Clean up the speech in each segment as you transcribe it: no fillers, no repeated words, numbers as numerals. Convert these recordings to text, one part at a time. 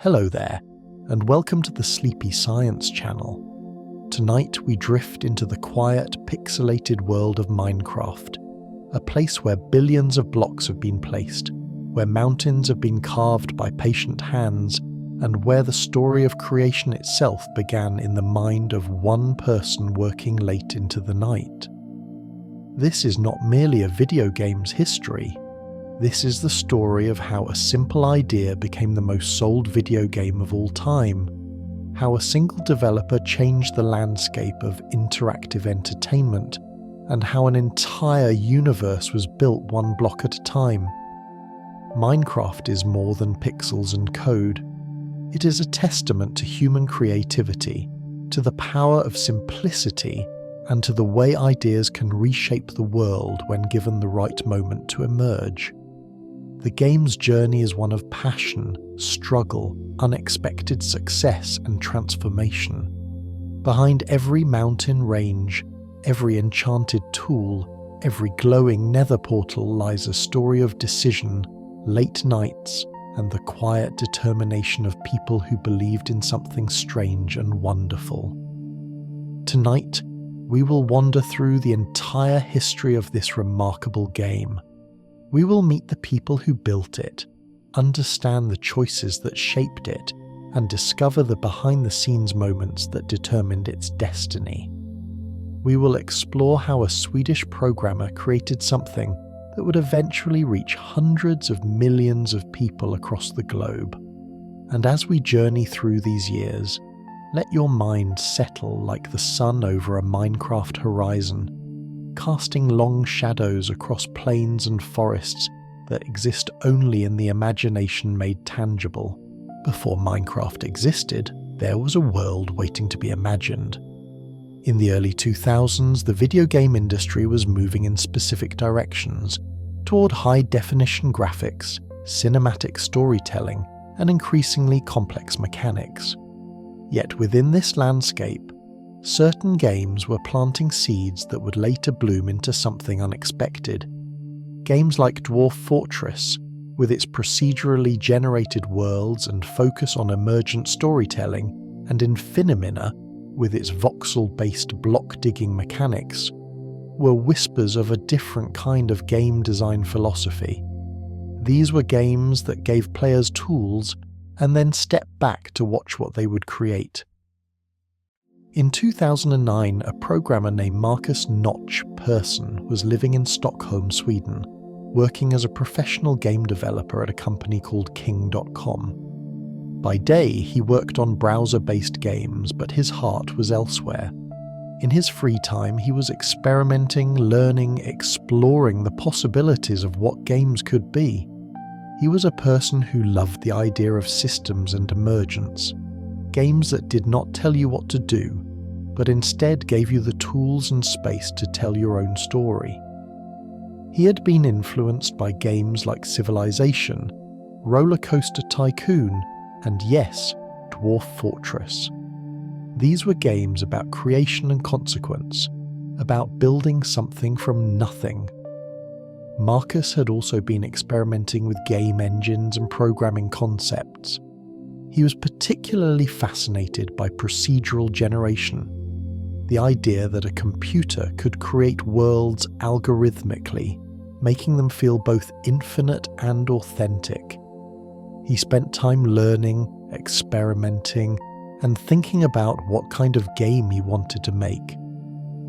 Hello there, and welcome to the Sleepy Science channel. Tonight we drift into the quiet, pixelated world of Minecraft, a place where billions of blocks have been placed, where mountains have been carved by patient hands, and where the story of creation itself began in the mind of one person working late into the night. This is not merely a video game's history. This is the story of how a simple idea became the most sold video game of all time, how a single developer changed the landscape of interactive entertainment, and how an entire universe was built one block at a time. Minecraft is more than pixels and code. It is a testament to human creativity, to the power of simplicity, and to the way ideas can reshape the world when given the right moment to emerge. The game's journey is one of passion, struggle, unexpected success, and transformation. Behind every mountain range, every enchanted tool, every glowing nether portal lies a story of decision, late nights, and the quiet determination of people who believed in something strange and wonderful. Tonight, we will wander through the entire history of this remarkable game. We will meet the people who built it, understand the choices that shaped it, and discover the behind-the-scenes moments that determined its destiny. We will explore how a Swedish programmer created something that would eventually reach hundreds of millions of people across the globe. And as we journey through these years, let your mind settle like the sun over a Minecraft horizon, casting long shadows across plains and forests that exist only in the imagination made tangible. Before Minecraft existed, there was a world waiting to be imagined. In the early 2000s, the video game industry was moving in specific directions, toward high-definition graphics, cinematic storytelling, and increasingly complex mechanics. Yet within this landscape, certain games were planting seeds that would later bloom into something unexpected. Games like Dwarf Fortress, with its procedurally generated worlds and focus on emergent storytelling, and Infiniminer, with its voxel-based block-digging mechanics, were whispers of a different kind of game design philosophy. These were games that gave players tools and then stepped back to watch what they would create. In 2009, a programmer named Markus Persson was living in Stockholm, Sweden, working as a professional game developer at a company called King.com. By day, he worked on browser-based games, but his heart was elsewhere. In his free time, he was experimenting, learning, exploring the possibilities of what games could be. He was a person who loved the idea of systems and emergence. Games that did not tell you what to do, but instead gave you the tools and space to tell your own story. He had been influenced by games like Civilization, Roller Coaster Tycoon, and yes, Dwarf Fortress. These were games about creation and consequence, about building something from nothing. Markus had also been experimenting with game engines and programming concepts. He was particularly fascinated by procedural generation, the idea that a computer could create worlds algorithmically, making them feel both infinite and authentic. He spent time learning, experimenting, and thinking about what kind of game he wanted to make.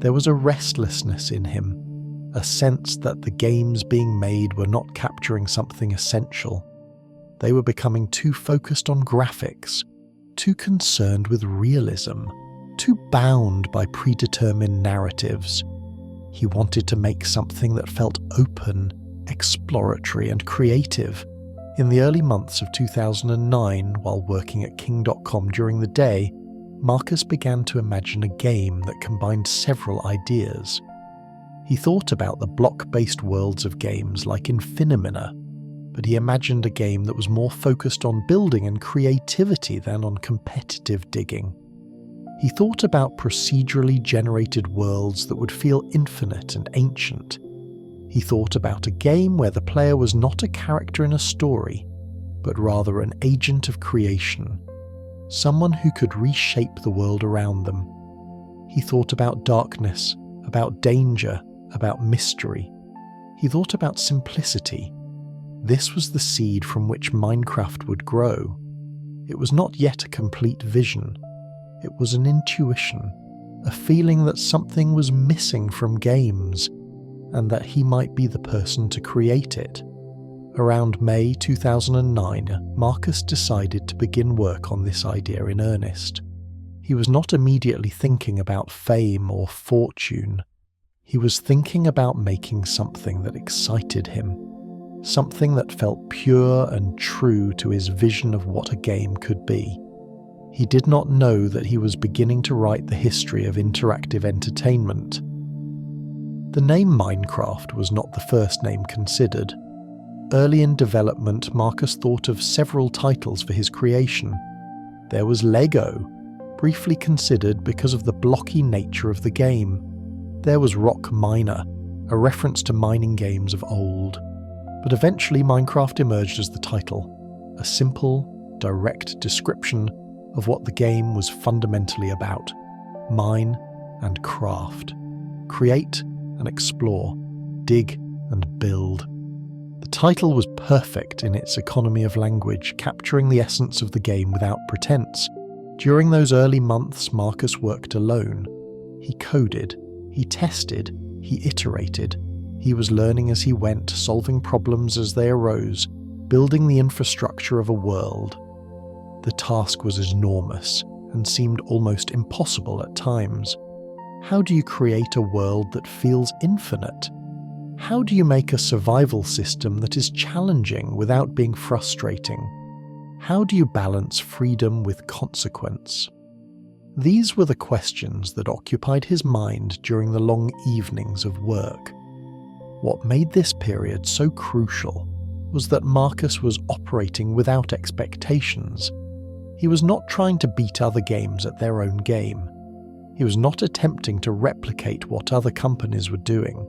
There was a restlessness in him, a sense that the games being made were not capturing something essential. They were becoming too focused on graphics, too concerned with realism, too bound by predetermined narratives. He wanted to make something that felt open, exploratory, and creative. In the early months of 2009, while working at King.com during the day, Markus began to imagine a game that combined several ideas. He thought about the block-based worlds of games like Infiniminer, but he imagined a game that was more focused on building and creativity than on competitive digging. He thought about procedurally generated worlds that would feel infinite and ancient. He thought about a game where the player was not a character in a story, but rather an agent of creation, someone who could reshape the world around them. He thought about darkness, about danger, about mystery. He thought about simplicity. This was the seed from which Minecraft would grow. It was not yet a complete vision. It was an intuition, a feeling that something was missing from games, and that he might be the person to create it. Around May 2009, Markus decided to begin work on this idea in earnest. He was not immediately thinking about fame or fortune. He was thinking about making something that excited him, something that felt pure and true to his vision of what a game could be. He did not know that he was beginning to write the history of interactive entertainment. The name Minecraft was not the first name considered. Early in development, Markus thought of several titles for his creation. There was Lego, briefly considered because of the blocky nature of the game. There was Rock Miner, a reference to mining games of old. But eventually Minecraft emerged as the title, a simple, direct description of what the game was fundamentally about: mine and craft. Create and explore, dig and build. The title was perfect in its economy of language, capturing the essence of the game without pretense. During those early months, Markus worked alone. He coded, he tested, he iterated. He was learning as he went, solving problems as they arose, building the infrastructure of a world. The task was enormous and seemed almost impossible at times. How do you create a world that feels infinite? How do you make a survival system that is challenging without being frustrating? How do you balance freedom with consequence? These were the questions that occupied his mind during the long evenings of work. What made this period so crucial was that Markus was operating without expectations. He was not trying to beat other games at their own game. He was not attempting to replicate what other companies were doing.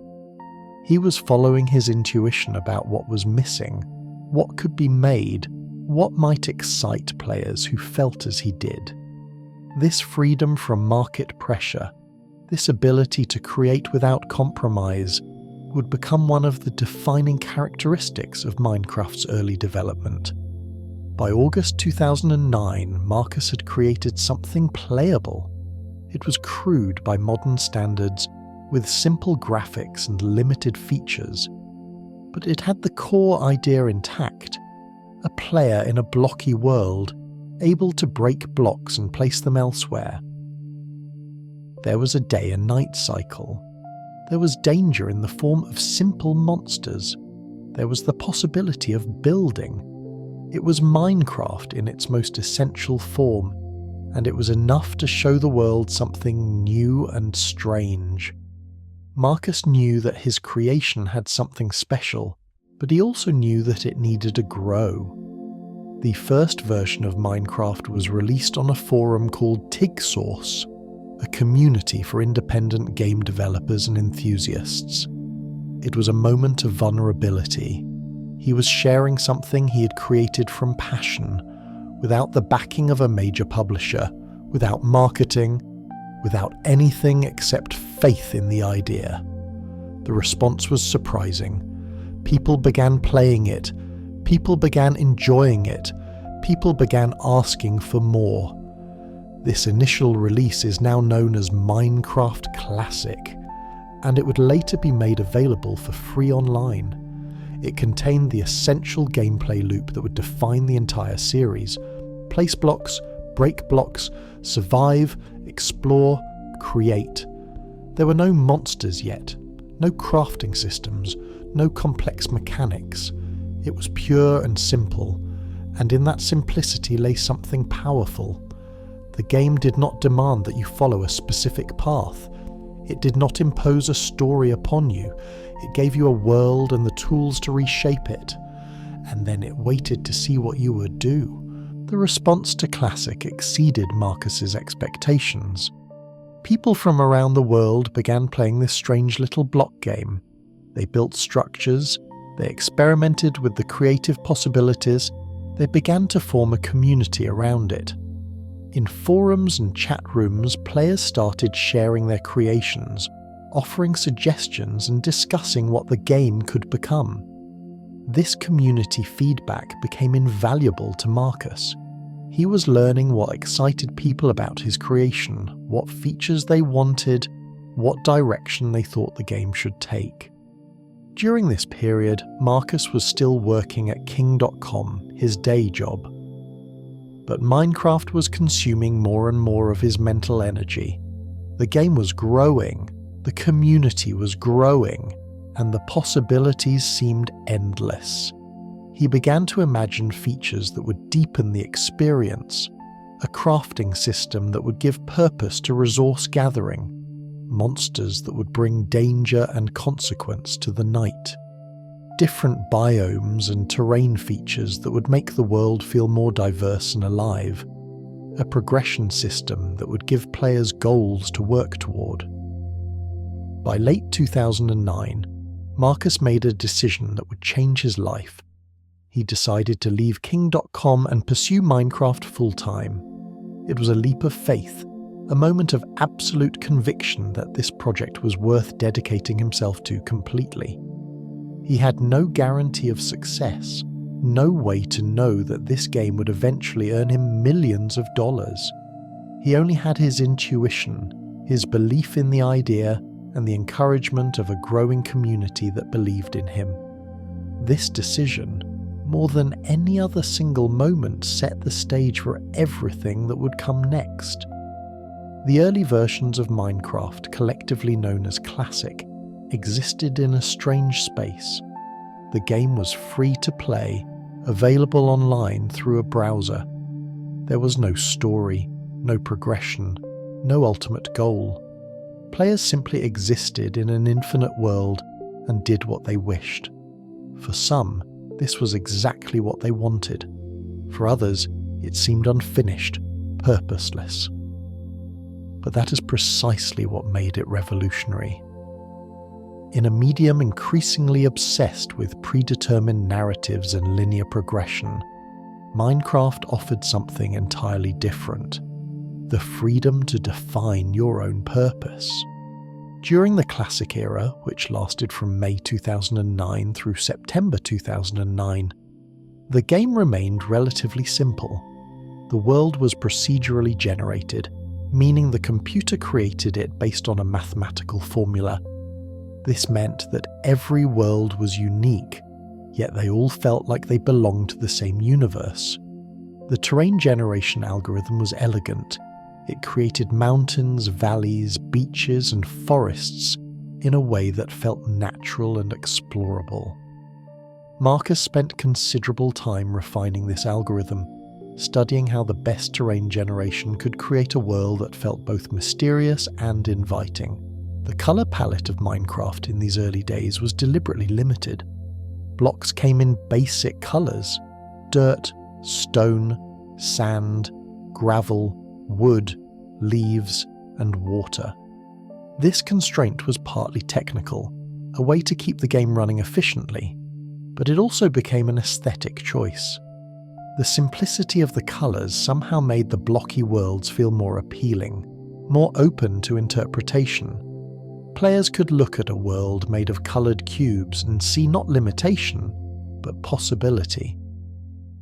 He was following his intuition about what was missing, what could be made, what might excite players who felt as he did. This freedom from market pressure, this ability to create without compromise, would become one of the defining characteristics of Minecraft's early development. By August 2009, Markus had created something playable. It was crude by modern standards, with simple graphics and limited features, but it had the core idea intact: a player in a blocky world, able to break blocks and place them elsewhere. There was a day and night cycle. There was danger in the form of simple monsters. There was the possibility of building. It was Minecraft in its most essential form, and it was enough to show the world something new and strange. Markus knew that his creation had something special, but he also knew that it needed to grow. The first version of Minecraft was released on a forum called TigSource, a community for independent game developers and enthusiasts. It was a moment of vulnerability. He was sharing something he had created from passion, without the backing of a major publisher, without marketing, without anything except faith in the idea. The response was surprising. People began playing it. People began enjoying it. People began asking for more. This initial release is now known as Minecraft Classic, and it would later be made available for free online. It contained the essential gameplay loop that would define the entire series: place blocks, break blocks, survive, explore, create. There were no monsters yet, no crafting systems, no complex mechanics. It was pure and simple, and in that simplicity lay something powerful. The game did not demand that you follow a specific path. It did not impose a story upon you. It gave you a world and the tools to reshape it, and then it waited to see what you would do. The response to Classic exceeded Markus's expectations. People from around the world began playing this strange little block game. They built structures, they experimented with the creative possibilities, they began to form a community around it. In forums and chat rooms, players started sharing their creations, offering suggestions and discussing what the game could become. This community feedback became invaluable to Markus. He was learning what excited people about his creation, what features they wanted, what direction they thought the game should take. During this period, Markus was still working at King.com, his day job. But Minecraft was consuming more and more of his mental energy. The game was growing, the community was growing, and the possibilities seemed endless. He began to imagine features that would deepen the experience, a crafting system that would give purpose to resource gathering, monsters that would bring danger and consequence to the night, different biomes and terrain features that would make the world feel more diverse and alive, a progression system that would give players goals to work toward. By late 2009, Markus made a decision that would change his life. He decided to leave King.com and pursue Minecraft full-time. It was a leap of faith, a moment of absolute conviction that this project was worth dedicating himself to completely. He had no guarantee of success, no way to know that this game would eventually earn him millions of dollars. He only had his intuition, his belief in the idea, and the encouragement of a growing community that believed in him. This decision, more than any other single moment, set the stage for everything that would come next. The early versions of Minecraft, collectively known as Classic, existed in a strange space. The game was free to play, available online through a browser. There was no story, no progression, no ultimate goal. Players simply existed in an infinite world and did what they wished. For some, this was exactly what they wanted. For others, it seemed unfinished, purposeless. But that is precisely what made it revolutionary. In a medium increasingly obsessed with predetermined narratives and linear progression, Minecraft offered something entirely different: the freedom to define your own purpose. During the Classic era, which lasted from May 2009 through September 2009, the game remained relatively simple. The world was procedurally generated, meaning the computer created it based on a mathematical formula. This meant that every world was unique, yet they all felt like they belonged to the same universe. The terrain generation algorithm was elegant. It created mountains, valleys, beaches, and forests in a way that felt natural and explorable. Markus spent considerable time refining this algorithm, studying how the best terrain generation could create a world that felt both mysterious and inviting. The colour palette of Minecraft in these early days was deliberately limited. Blocks came in basic colours: dirt, stone, sand, gravel, wood, leaves, and water. This constraint was partly technical, a way to keep the game running efficiently, but it also became an aesthetic choice. The simplicity of the colours somehow made the blocky worlds feel more appealing, more open to interpretation. Players could look at a world made of coloured cubes and see not limitation, but possibility.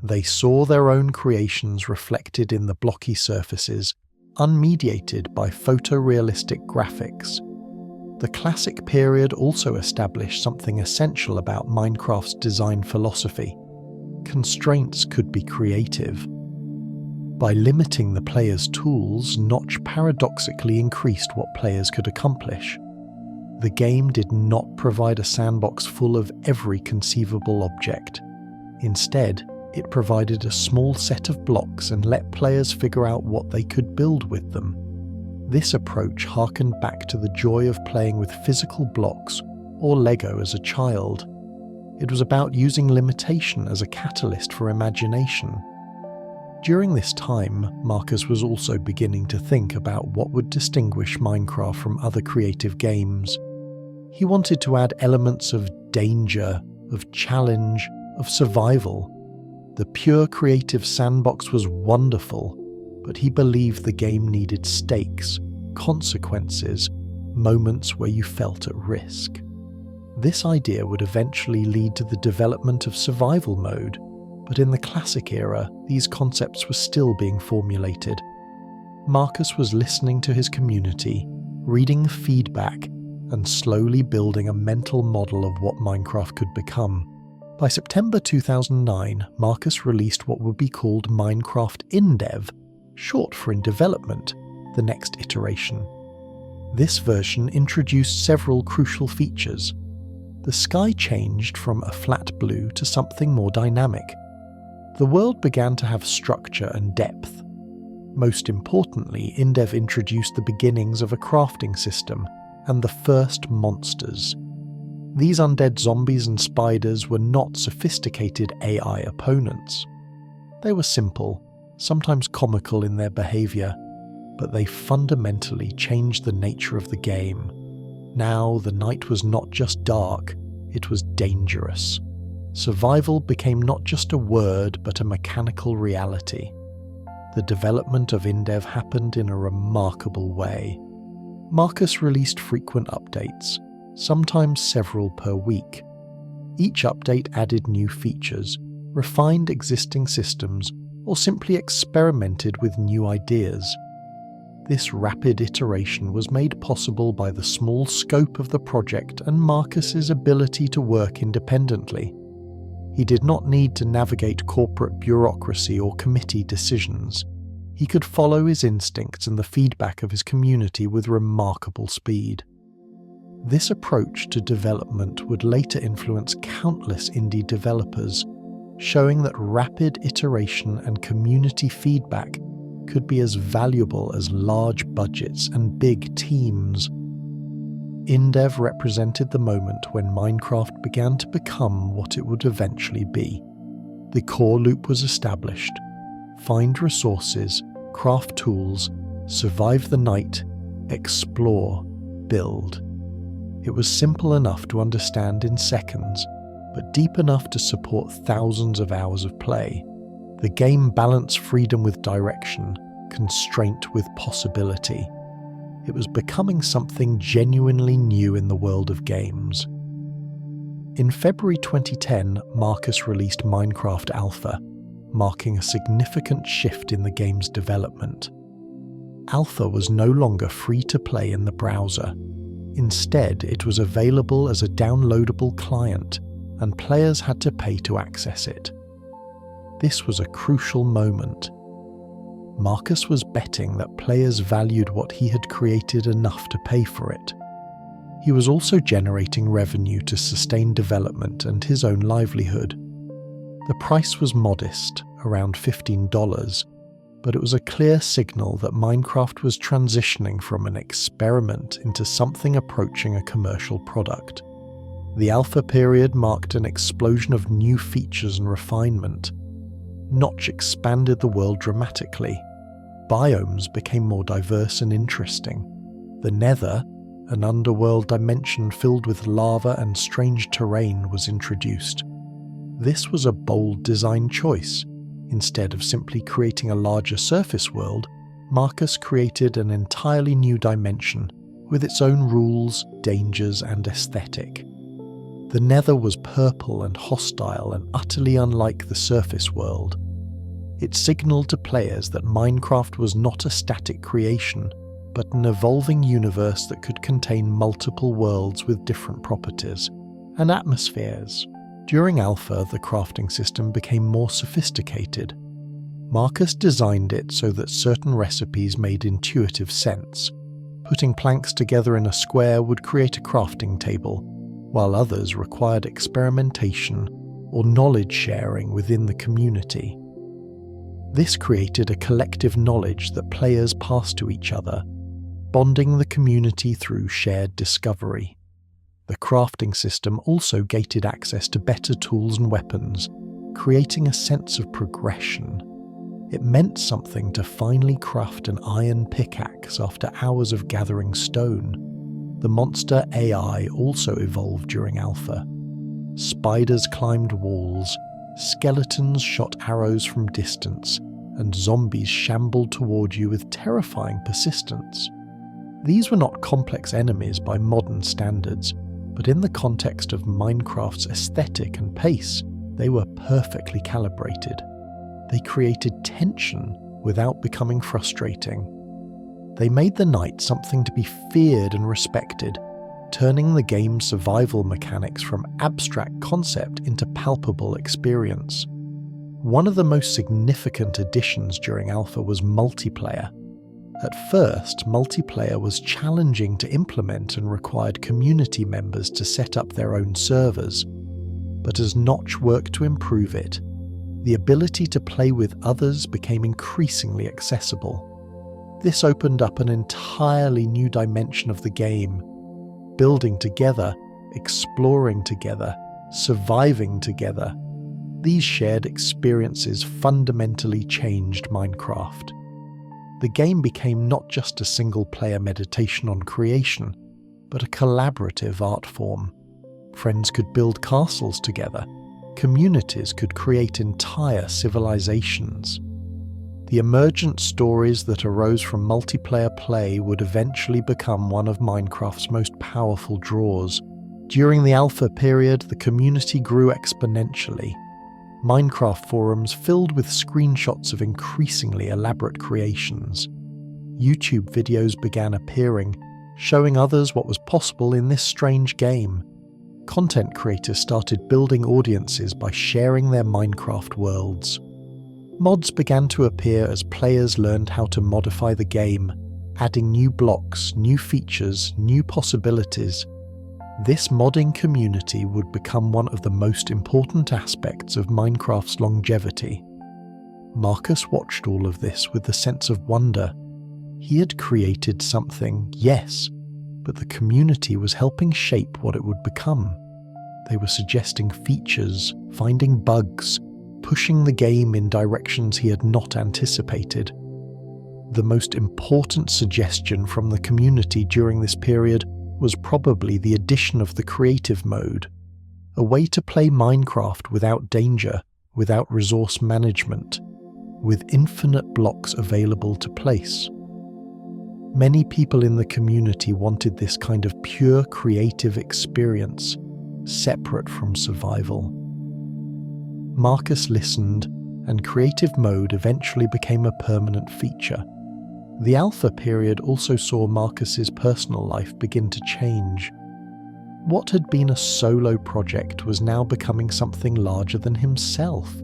They saw their own creations reflected in the blocky surfaces, unmediated by photorealistic graphics. The Classic period also established something essential about Minecraft's design philosophy. Constraints could be creative. By limiting the player's tools, Notch paradoxically increased what players could accomplish. The game did not provide a sandbox full of every conceivable object. Instead, it provided a small set of blocks and let players figure out what they could build with them. This approach harkened back to the joy of playing with physical blocks or Lego as a child. It was about using limitation as a catalyst for imagination. During this time, Markus was also beginning to think about what would distinguish Minecraft from other creative games. He wanted to add elements of danger, of challenge, of survival. The pure creative sandbox was wonderful, but he believed the game needed stakes, consequences, moments where you felt at risk. This idea would eventually lead to the development of survival mode, but in the classic era, these concepts were still being formulated. Markus was listening to his community, reading feedback, and slowly building a mental model of what Minecraft could become. By September 2009, Markus released what would be called Minecraft InDev, short for in development, the next iteration. This version introduced several crucial features. The sky changed from a flat blue to something more dynamic. The world began to have structure and depth. Most importantly, InDev introduced the beginnings of a crafting system and the first monsters. These undead zombies and spiders were not sophisticated AI opponents. They were simple, sometimes comical in their behaviour, but they fundamentally changed the nature of the game. Now the night was not just dark, it was dangerous. Survival became not just a word but a mechanical reality. The development of InDev happened in a remarkable way. Markus released frequent updates, sometimes several per week. Each update added new features, refined existing systems, or simply experimented with new ideas. This rapid iteration was made possible by the small scope of the project and Markus's ability to work independently. He did not need to navigate corporate bureaucracy or committee decisions. He could follow his instincts and the feedback of his community with remarkable speed. This approach to development would later influence countless indie developers, showing that rapid iteration and community feedback could be as valuable as large budgets and big teams. InDev represented the moment when Minecraft began to become what it would eventually be. The core loop was established. Find resources, craft tools, survive the night, explore, build. It was simple enough to understand in seconds, but deep enough to support thousands of hours of play. The game balanced freedom with direction, constraint with possibility. It was becoming something genuinely new in the world of games. In February 2010, Markus released Minecraft Alpha, marking a significant shift in the game's development. Alpha was no longer free to play in the browser. Instead, it was available as a downloadable client, and players had to pay to access it. This was a crucial moment. Markus was betting that players valued what he had created enough to pay for it. He was also generating revenue to sustain development and his own livelihood. The price was modest, around $15, but it was a clear signal that Minecraft was transitioning from an experiment into something approaching a commercial product. The alpha period marked an explosion of new features and refinement. Notch expanded the world dramatically. Biomes became more diverse and interesting. The Nether, an underworld dimension filled with lava and strange terrain, was introduced. This was a bold design choice. Instead of simply creating a larger surface world, Markus created an entirely new dimension with its own rules, dangers, and aesthetic. The Nether was purple and hostile and utterly unlike the surface world. It signaled to players that Minecraft was not a static creation, but an evolving universe that could contain multiple worlds with different properties and atmospheres. During Alpha, the crafting system became more sophisticated. Markus designed it so that certain recipes made intuitive sense. Putting planks together in a square would create a crafting table, while others required experimentation or knowledge sharing within the community. This created a collective knowledge that players passed to each other, bonding the community through shared discovery. The crafting system also gated access to better tools and weapons, creating a sense of progression. It meant something to finally craft an iron pickaxe after hours of gathering stone. The monster AI also evolved during Alpha. Spiders climbed walls, Skeletons shot arrows from distance, and zombies shambled toward you with terrifying persistence. These were not complex enemies by modern standards, but in the context of Minecraft's aesthetic and pace, they were perfectly calibrated. They created tension without becoming frustrating. They made the night something to be feared and respected, turning the game's survival mechanics from abstract concept into palpable experience. One of the most significant additions during Alpha was multiplayer. At first, multiplayer was challenging to implement and required community members to set up their own servers. But as Notch worked to improve it, the ability to play with others became increasingly accessible. This opened up an entirely new dimension of the game, building together, exploring together, surviving together. These shared experiences fundamentally changed Minecraft. The game became not just a single-player meditation on creation, but a collaborative art form. Friends could build castles together. Communities could create entire civilizations. The emergent stories that arose from multiplayer play would eventually become one of Minecraft's most powerful draws. During the alpha period, the community grew exponentially. Minecraft forums filled with screenshots of increasingly elaborate creations. YouTube videos began appearing, showing others what was possible in this strange game. Content creators started building audiences by sharing their Minecraft worlds. Mods began to appear as players learned how to modify the game, adding new blocks, new features, new possibilities. This modding community would become one of the most important aspects of Minecraft's longevity. Markus watched all of this with a sense of wonder. He had created something, yes, but the community was helping shape what it would become. They were suggesting features, finding bugs, pushing the game in directions he had not anticipated. The most important suggestion from the community during this period was probably the addition of the creative mode, a way to play Minecraft without danger, without resource management, with infinite blocks available to place. Many people in the community wanted this kind of pure creative experience, separate from survival. Markus listened, and creative mode eventually became a permanent feature. The alpha period also saw Markus's personal life begin to change. What had been a solo project was now becoming something larger than himself.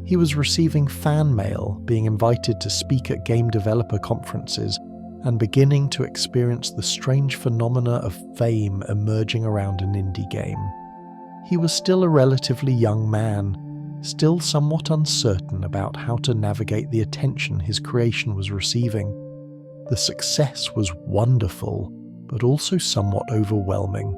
He was receiving fan mail, being invited to speak at game developer conferences, and beginning to experience the strange phenomena of fame emerging around an indie game. He was still a relatively young man, still somewhat uncertain about how to navigate the attention his creation was receiving. The success was wonderful, but also somewhat overwhelming.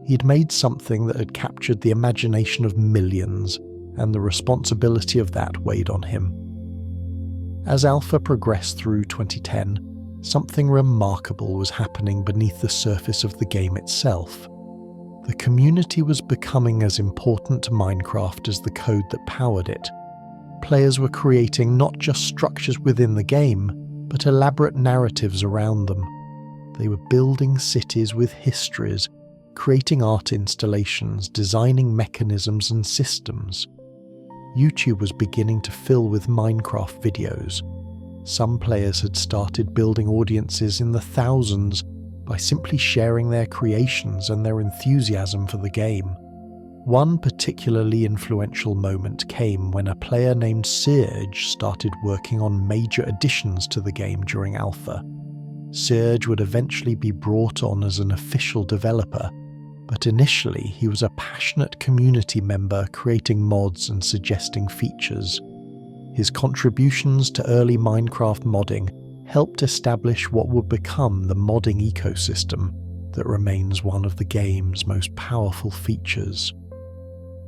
He'd made something that had captured the imagination of millions, and the responsibility of that weighed on him. As Alpha progressed through 2010, something remarkable was happening beneath the surface of the game itself. The community was becoming as important to Minecraft as the code that powered it. Players were creating not just structures within the game, but elaborate narratives around them. They were building cities with histories, creating art installations, designing mechanisms and systems. YouTube was beginning to fill with Minecraft videos. Some players had started building audiences in the thousands by simply sharing their creations and their enthusiasm for the game. One particularly influential moment came when a player named Serge started working on major additions to the game during Alpha. Serge would eventually be brought on as an official developer, but initially he was a passionate community member creating mods and suggesting features. His contributions to early Minecraft modding helped establish what would become the modding ecosystem that remains one of the game's most powerful features.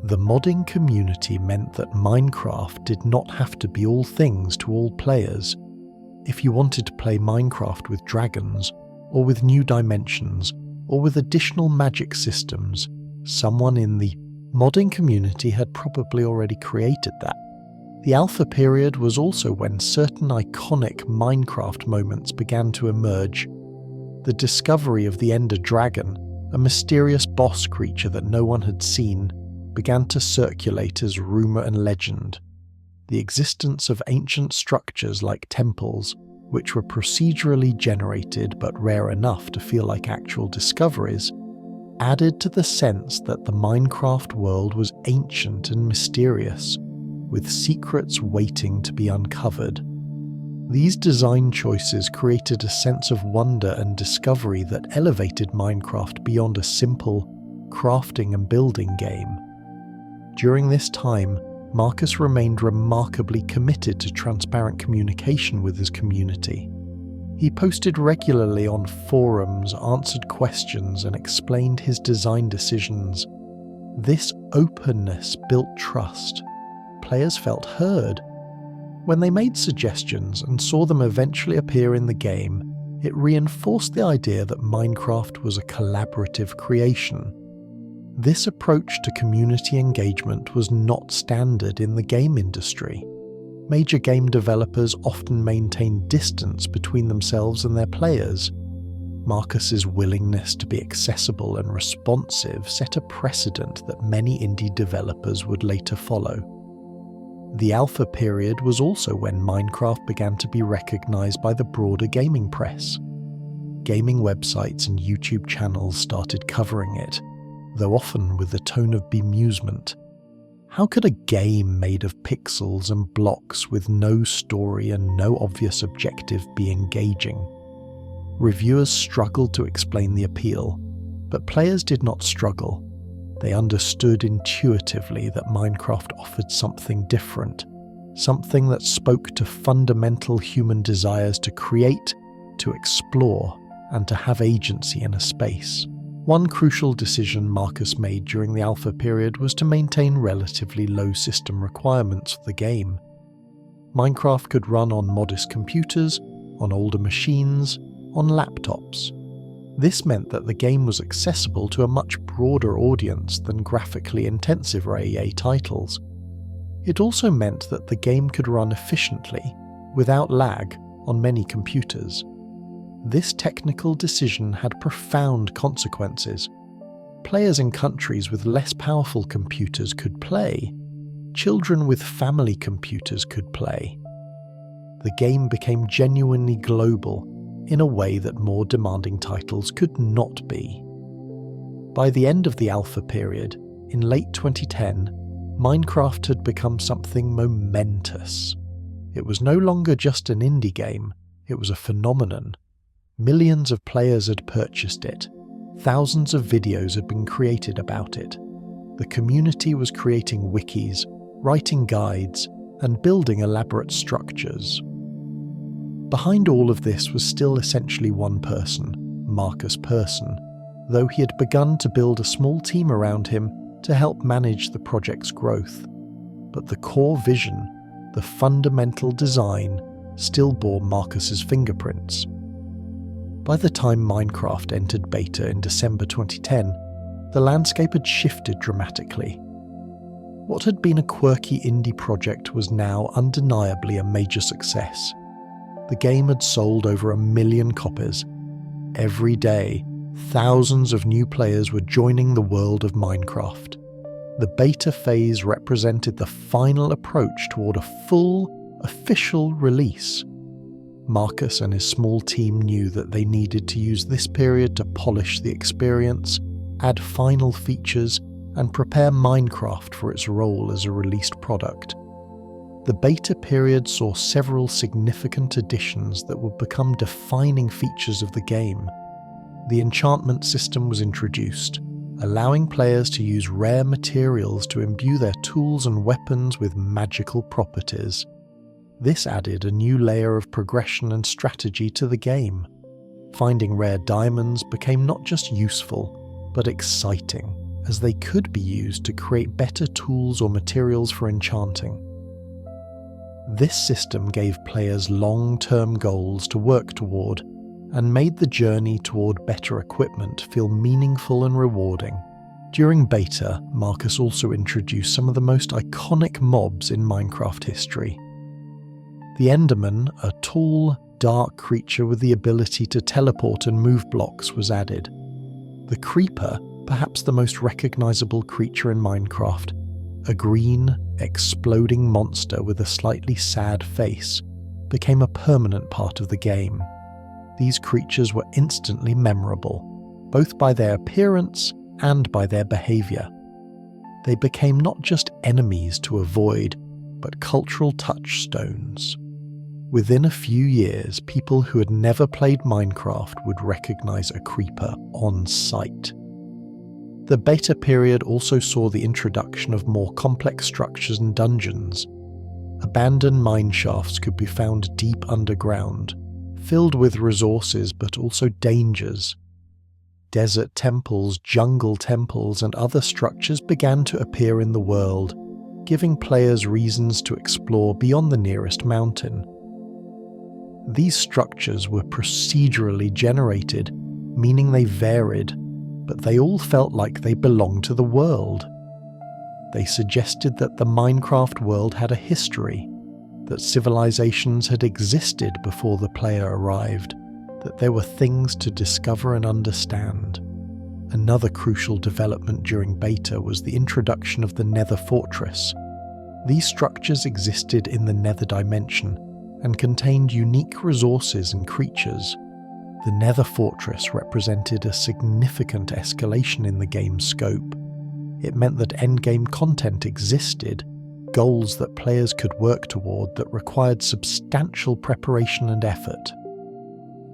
The modding community meant that Minecraft did not have to be all things to all players. If you wanted to play Minecraft with dragons, or with new dimensions, or with additional magic systems, someone in the Modding community had probably already created that. The alpha period was also when certain iconic Minecraft moments began to emerge. The discovery of the Ender Dragon, a mysterious boss creature that no one had seen, began to circulate as rumour and legend. The existence of ancient structures like temples, which were procedurally generated but rare enough to feel like actual discoveries, added to the sense that the Minecraft world was ancient and mysterious, with secrets waiting to be uncovered. These design choices created a sense of wonder and discovery that elevated Minecraft beyond a simple crafting and building game. During this time, Markus remained remarkably committed to transparent communication with his community. He posted regularly on forums, answered questions, and explained his design decisions. This openness built trust. Players felt heard. When they made suggestions and saw them eventually appear in the game, it reinforced the idea that Minecraft was a collaborative creation. This approach to community engagement was not standard in the game industry. Major game developers often maintained distance between themselves and their players. Markus's willingness to be accessible and responsive set a precedent that many indie developers would later follow. The alpha period was also when Minecraft began to be recognized by the broader gaming press. Gaming websites and YouTube channels started covering it, though often with a tone of bemusement. How could a game made of pixels and blocks with no story and no obvious objective be engaging? Reviewers struggled to explain the appeal, but players did not struggle. They understood intuitively that Minecraft offered something different, something that spoke to fundamental human desires to create, to explore, and to have agency in a space. One crucial decision Markus made during the alpha period was to maintain relatively low system requirements for the game. Minecraft could run on modest computers, on older machines, on laptops. This meant that the game was accessible to a much broader audience than graphically intensive AAA titles. It also meant that the game could run efficiently, without lag, on many computers. This technical decision had profound consequences. Players in countries with less powerful computers could play. Children with family computers could play. The game became genuinely global, in a way that more demanding titles could not be. By the end of the alpha period, in late 2010, Minecraft had become something momentous. It was no longer just an indie game, it was a phenomenon. Millions of players had purchased it. Thousands of videos had been created about it. The community was creating wikis, writing guides, and building elaborate structures. Behind all of this was still essentially one person, Markus Persson, though he had begun to build a small team around him to help manage the project's growth. But the core vision, the fundamental design, still bore Markus's fingerprints. By the time Minecraft entered beta in December 2010, the landscape had shifted dramatically. What had been a quirky indie project was now undeniably a major success. The game had sold over 1 million copies. Every day, thousands of new players were joining the world of Minecraft. The beta phase represented the final approach toward a full, official release. Markus and his small team knew that they needed to use this period to polish the experience, add final features, and prepare Minecraft for its role as a released product. The beta period saw several significant additions that would become defining features of the game. The enchantment system was introduced, allowing players to use rare materials to imbue their tools and weapons with magical properties. This added a new layer of progression and strategy to the game. Finding rare diamonds became not just useful, but exciting, as they could be used to create better tools or materials for enchanting. This system gave players long-term goals to work toward, and made the journey toward better equipment feel meaningful and rewarding. During beta, Markus also introduced some of the most iconic mobs in Minecraft history. The Enderman, a tall, dark creature with the ability to teleport and move blocks, was added. The Creeper, perhaps the most recognizable creature in Minecraft, a green, exploding monster with a slightly sad face, became a permanent part of the game. These creatures were instantly memorable, both by their appearance and by their behavior. They became not just enemies to avoid, but cultural touchstones. Within a few years, people who had never played Minecraft would recognize a creeper on sight. The beta period also saw the introduction of more complex structures and dungeons. Abandoned mine shafts could be found deep underground, filled with resources but also dangers. Desert temples, jungle temples, and other structures began to appear in the world, giving players reasons to explore beyond the nearest mountain. These structures were procedurally generated, meaning they varied, but they all felt like they belonged to the world. They suggested that the Minecraft world had a history, that civilizations had existed before the player arrived, that there were things to discover and understand. Another crucial development during beta was the introduction of the Nether Fortress. These structures existed in the Nether dimension and contained unique resources and creatures. The Nether Fortress represented a significant escalation in the game's scope. It meant that endgame content existed, goals that players could work toward that required substantial preparation and effort.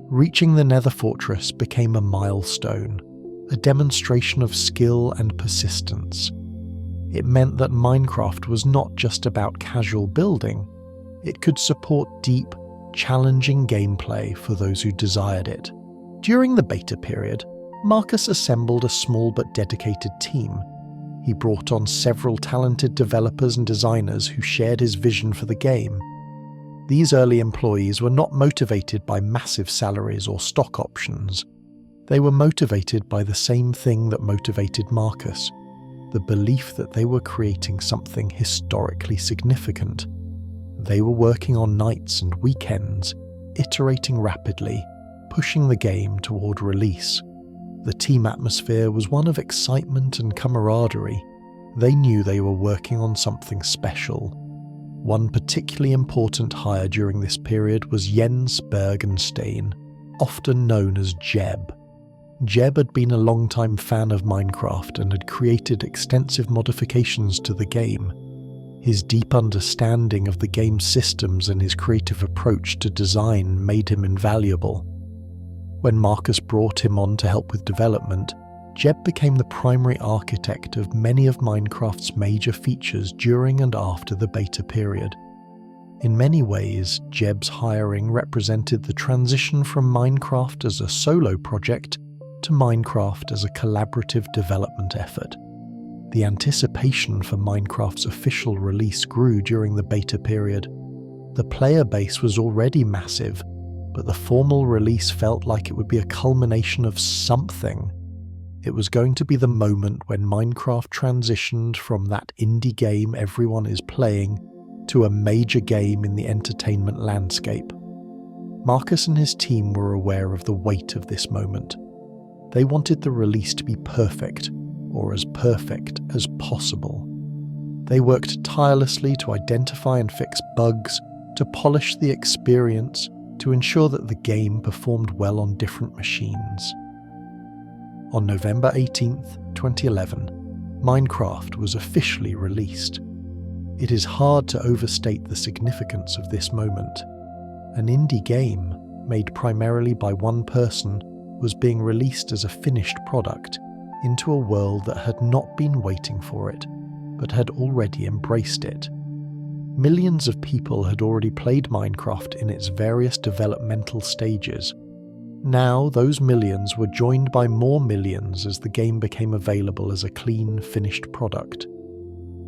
Reaching the Nether Fortress became a milestone, a demonstration of skill and persistence. It meant that Minecraft was not just about casual building. It could support deep, challenging gameplay for those who desired it. During the beta period, Markus assembled a small but dedicated team. He brought on several talented developers and designers who shared his vision for the game. These early employees were not motivated by massive salaries or stock options. They were motivated by the same thing that motivated Markus: the belief that they were creating something historically significant. They were working on nights and weekends, iterating rapidly, pushing the game toward release. The team atmosphere was one of excitement and camaraderie. They knew they were working on something special. One particularly important hire during this period was Jens Bergenstein, often known as Jeb. Jeb had been a long-time fan of Minecraft and had created extensive modifications to the game. His deep understanding of the game's systems and his creative approach to design made him invaluable. When Markus brought him on to help with development, Jeb became the primary architect of many of Minecraft's major features during and after the beta period. In many ways, Jeb's hiring represented the transition from Minecraft as a solo project to Minecraft as a collaborative development effort. The anticipation for Minecraft's official release grew during the beta period. The player base was already massive, but the formal release felt like it would be a culmination of something. It was going to be the moment when Minecraft transitioned from that indie game everyone is playing to a major game in the entertainment landscape. Markus and his team were aware of the weight of this moment. They wanted the release to be perfect, or as perfect as possible. They worked tirelessly to identify and fix bugs, to polish the experience, to ensure that the game performed well on different machines. On November 18th, 2011, Minecraft was officially released. It is hard to overstate the significance of this moment. An indie game, made primarily by one person, was being released as a finished product into a world that had not been waiting for it, but had already embraced it. Millions of people had already played Minecraft in its various developmental stages. Now, those millions were joined by more millions as the game became available as a clean, finished product.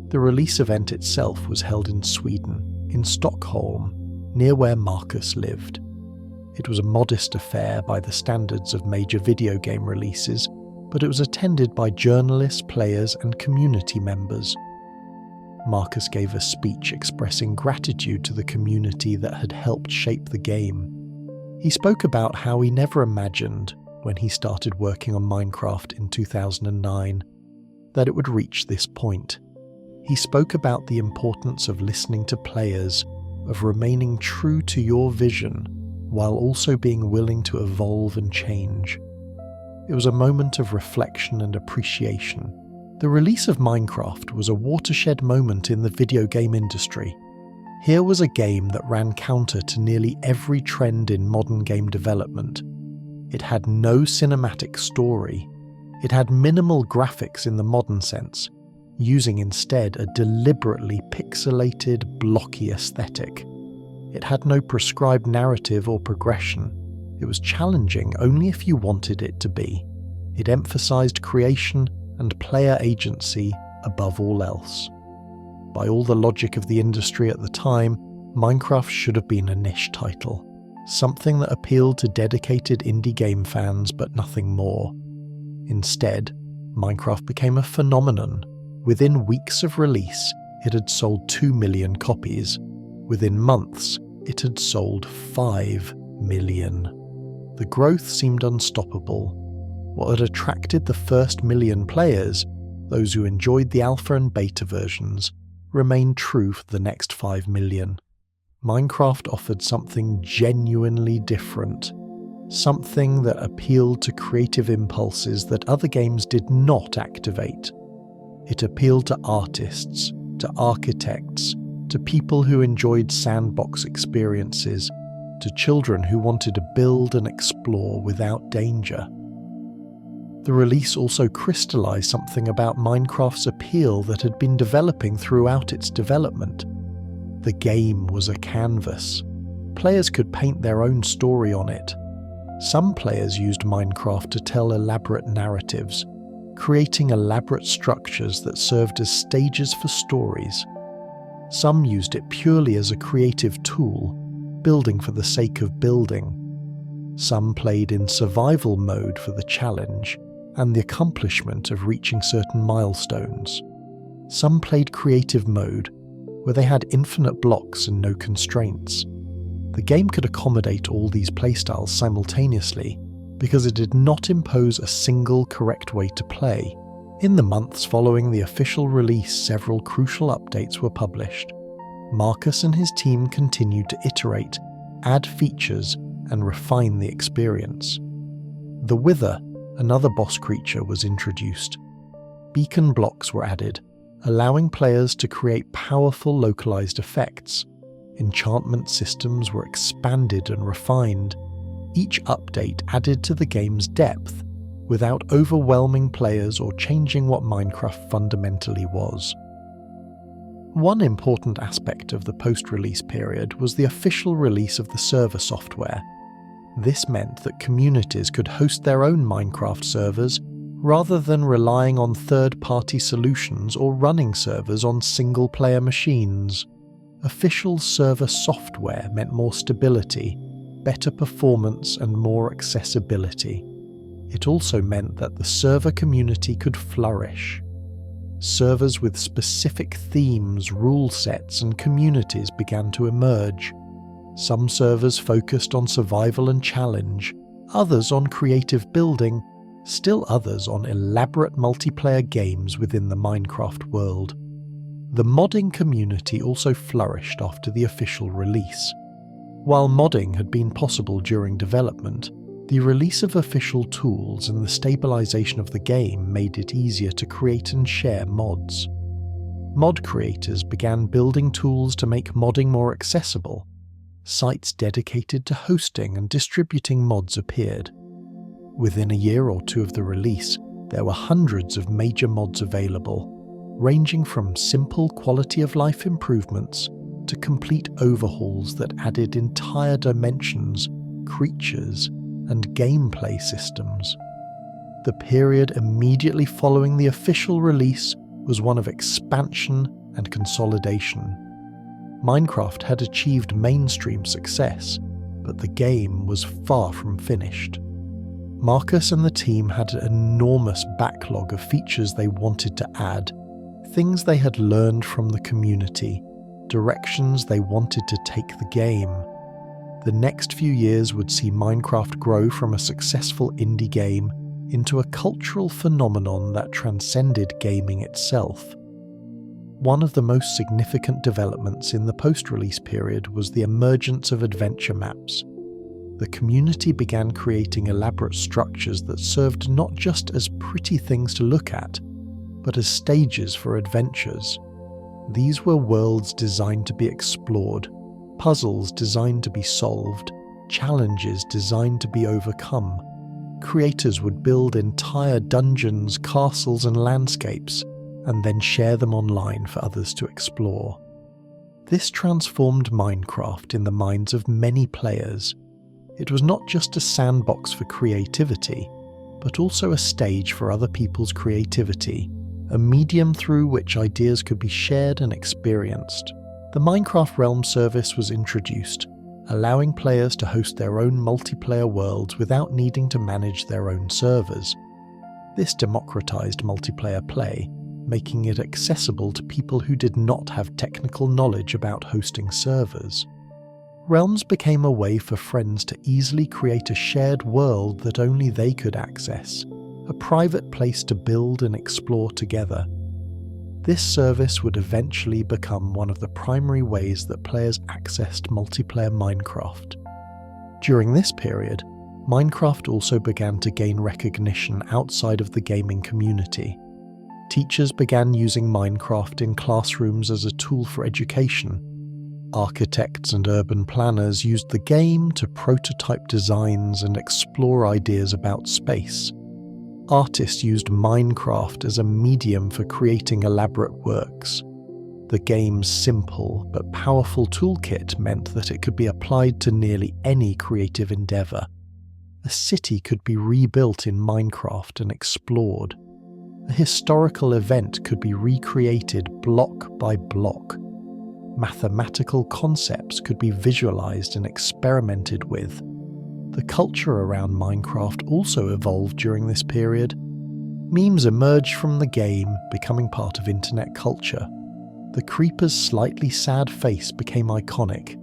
The release event itself was held in Sweden, in Stockholm, near where Markus lived. It was a modest affair by the standards of major video game releases, but it was attended by journalists, players, and community members. Markus gave a speech expressing gratitude to the community that had helped shape the game. He spoke about how he never imagined, when he started working on Minecraft in 2009, that it would reach this point. He spoke about the importance of listening to players, of remaining true to your vision, while also being willing to evolve and change. It was a moment of reflection and appreciation. The release of Minecraft was a watershed moment in the video game industry. Here was a game that ran counter to nearly every trend in modern game development. It had no cinematic story. It had minimal graphics in the modern sense, using instead a deliberately pixelated, blocky aesthetic. It had no prescribed narrative or progression. It was challenging only if you wanted it to be. It emphasized creation and player agency above all else. By all the logic of the industry at the time, Minecraft should have been a niche title, something that appealed to dedicated indie game fans but nothing more. Instead, Minecraft became a phenomenon. Within weeks of release, it had sold 2 million copies. Within months, it had sold 5 million. The growth seemed unstoppable. What had attracted the first million players, those who enjoyed the alpha and beta versions, remained true for the next 5 million. Minecraft offered something genuinely different, something that appealed to creative impulses that other games did not activate. It appealed to artists, to architects, to people who enjoyed sandbox experiences, to children who wanted to build and explore without danger. The release also crystallized something about Minecraft's appeal that had been developing throughout its development. The game was a canvas. Players could paint their own story on it. Some players used Minecraft to tell elaborate narratives, creating elaborate structures that served as stages for stories. Some used it purely as a creative tool, building for the sake of building. Some played in survival mode for the challenge and the accomplishment of reaching certain milestones. Some played creative mode, where they had infinite blocks and no constraints. The game could accommodate all these playstyles simultaneously because it did not impose a single correct way to play. In the months following the official release, several crucial updates were published. Markus and his team continued to iterate, add features, and refine the experience. The Wither, another boss creature, was introduced. Beacon blocks were added, allowing players to create powerful localized effects. Enchantment systems were expanded and refined. Each update added to the game's depth, without overwhelming players or changing what Minecraft fundamentally was. One important aspect of the post-release period was the official release of the server software. This meant that communities could host their own Minecraft servers rather than relying on third-party solutions or running servers on single-player machines. Official server software meant more stability, better performance, and more accessibility. It also meant that the server community could flourish. Servers with specific themes, rule sets, and communities began to emerge. Some servers focused on survival and challenge, others on creative building, still others on elaborate multiplayer games within the Minecraft world. The modding community also flourished after the official release. While modding had been possible during development, the release of official tools and the stabilization of the game made it easier to create and share mods. Mod creators began building tools to make modding more accessible. Sites dedicated to hosting and distributing mods appeared. Within a year or two of the release, there were hundreds of major mods available, ranging from simple quality-of-life improvements to complete overhauls that added entire dimensions, creatures, and gameplay systems. The period immediately following the official release was one of expansion and consolidation. Minecraft had achieved mainstream success, but the game was far from finished. Markus and the team had an enormous backlog of features they wanted to add, things they had learned from the community, directions they wanted to take the game. The next few years would see Minecraft grow from a successful indie game into a cultural phenomenon that transcended gaming itself. One of the most significant developments in the post-release period was the emergence of adventure maps. The community began creating elaborate structures that served not just as pretty things to look at, but as stages for adventures. These were worlds designed to be explored, puzzles designed to be solved, challenges designed to be overcome. Creators would build entire dungeons, castles, and landscapes, and then share them online for others to explore. This transformed Minecraft in the minds of many players. It was not just a sandbox for creativity, but also a stage for other people's creativity, a medium through which ideas could be shared and experienced. The Minecraft Realm service was introduced, allowing players to host their own multiplayer worlds without needing to manage their own servers. This democratized multiplayer play, making it accessible to people who did not have technical knowledge about hosting servers. Realms became a way for friends to easily create a shared world that only they could access, a private place to build and explore together. This service would eventually become one of the primary ways that players accessed multiplayer Minecraft. During this period, Minecraft also began to gain recognition outside of the gaming community. Teachers began using Minecraft in classrooms as a tool for education. Architects and urban planners used the game to prototype designs and explore ideas about space. Artists used Minecraft as a medium for creating elaborate works. The game's simple but powerful toolkit meant that it could be applied to nearly any creative endeavor. A city could be rebuilt in Minecraft and explored. A historical event could be recreated block by block. Mathematical concepts could be visualized and experimented with. The culture around Minecraft also evolved during this period. Memes emerged from the game, becoming part of internet culture. The creeper's slightly sad face became iconic.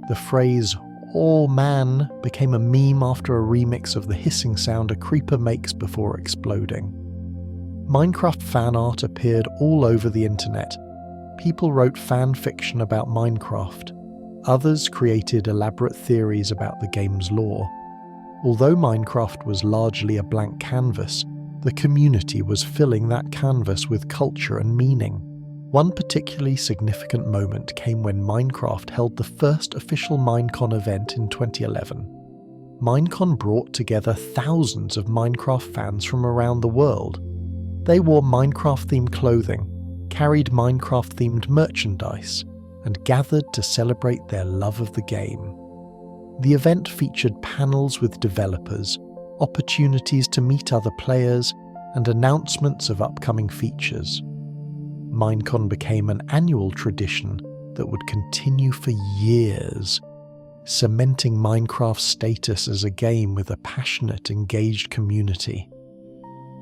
The phrase, "Oh man," became a meme after a remix of the hissing sound a creeper makes before exploding. Minecraft fan art appeared all over the internet. People wrote fan fiction about Minecraft. Others created elaborate theories about the game's lore. Although Minecraft was largely a blank canvas, the community was filling that canvas with culture and meaning. One particularly significant moment came when Minecraft held the first official Minecon event in 2011. Minecon brought together thousands of Minecraft fans from around the world. They wore Minecraft-themed clothing, carried Minecraft-themed merchandise, and gathered to celebrate their love of the game. The event featured panels with developers, opportunities to meet other players, and announcements of upcoming features. Minecon became an annual tradition that would continue for years, cementing Minecraft's status as a game with a passionate, engaged community.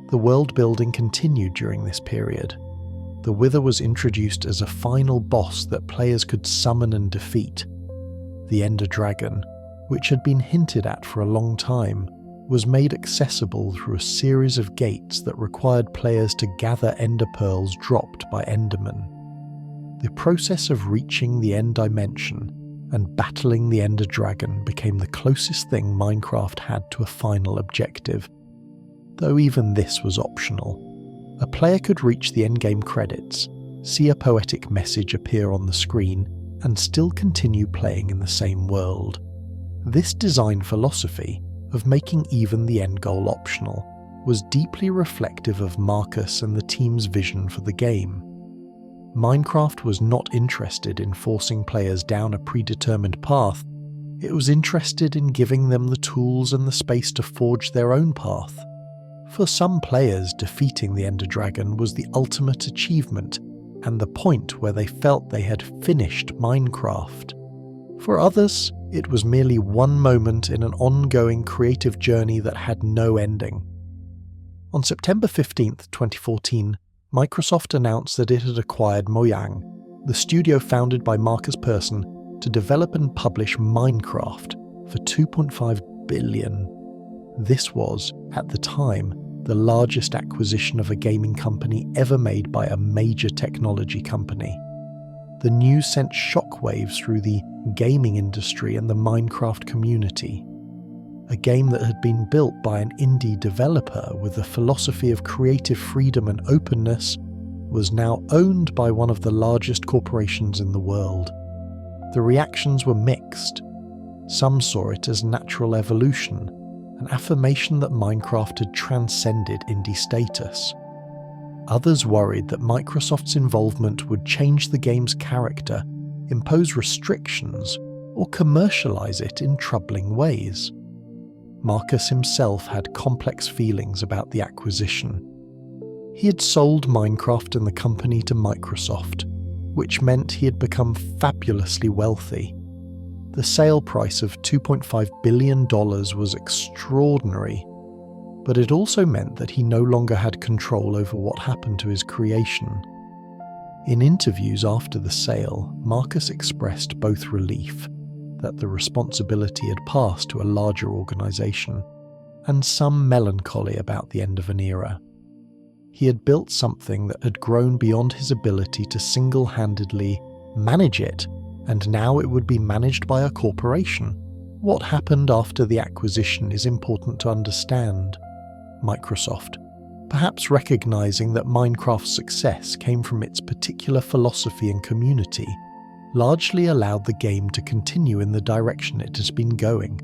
The world building continued during this period. The Wither was introduced as a final boss that players could summon and defeat. The Ender Dragon, which had been hinted at for a long time, was made accessible through a series of gates that required players to gather Ender Pearls dropped by Endermen. The process of reaching the End Dimension and battling the Ender Dragon became the closest thing Minecraft had to a final objective, though even this was optional. A player could reach the endgame credits, see a poetic message appear on the screen, and still continue playing in the same world. This design philosophy, of making even the end goal optional, was deeply reflective of Markus and the team's vision for the game. Minecraft was not interested in forcing players down a predetermined path. It was interested in giving them the tools and the space to forge their own path. For some players, defeating the Ender Dragon was the ultimate achievement and the point where they felt they had finished Minecraft. For others, It was merely one moment in an ongoing creative journey that had no ending. On September 15, 2014, Microsoft announced that it had acquired Mojang, the studio founded by Markus Persson, to develop and publish Minecraft for $2.5 billion. This was, at the time, the largest acquisition of a gaming company ever made by a major technology company. The news sent shockwaves through the gaming industry and the Minecraft community. A game that had been built by an indie developer with a philosophy of creative freedom and openness was now owned by one of the largest corporations in the world. The reactions were mixed. Some saw it as natural evolution, an affirmation that Minecraft had transcended indie status. Others worried that Microsoft's involvement would change the game's character, impose restrictions, or commercialize it in troubling ways. Markus himself had complex feelings about the acquisition. He had sold Minecraft and the company to Microsoft, which meant he had become fabulously wealthy. The sale price of $2.5 billion was extraordinary, but it also meant that he no longer had control over what happened to his creation. In interviews after the sale, Markus expressed both relief that the responsibility had passed to a larger organization, and some melancholy about the end of an era. He had built something that had grown beyond his ability to single-handedly manage it, and now it would be managed by a corporation. What happened after the acquisition is important to understand. Microsoft, perhaps recognizing that Minecraft's success came from its particular philosophy and community, largely allowed the game to continue in the direction it has been going.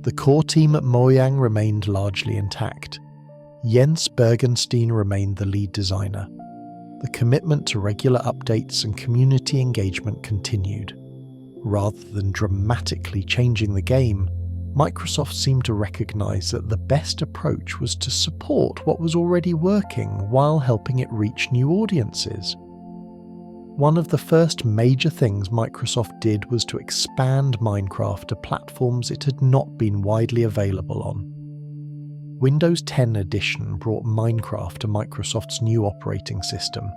The core team at Mojang remained largely intact. Jens Bergenstein remained the lead designer. The commitment to regular updates and community engagement continued. Rather than dramatically changing the game, Microsoft seemed to recognize that the best approach was to support what was already working while helping it reach new audiences. One of the first major things Microsoft did was to expand Minecraft to platforms it had not been widely available on. Windows 10 Edition brought Minecraft to Microsoft's new operating system.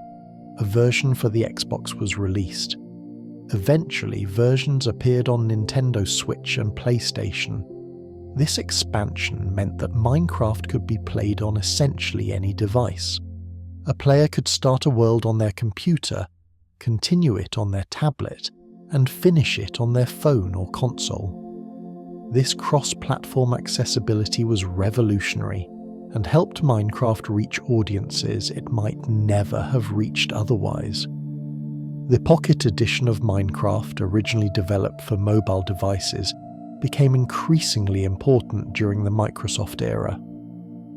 A version for the Xbox was released. Eventually, versions appeared on Nintendo Switch and PlayStation. This expansion meant that Minecraft could be played on essentially any device. A player could start a world on their computer, continue it on their tablet, and finish it on their phone or console. This cross-platform accessibility was revolutionary and helped Minecraft reach audiences it might never have reached otherwise. The Pocket Edition of Minecraft, originally developed for mobile devices, became increasingly important during the Microsoft era.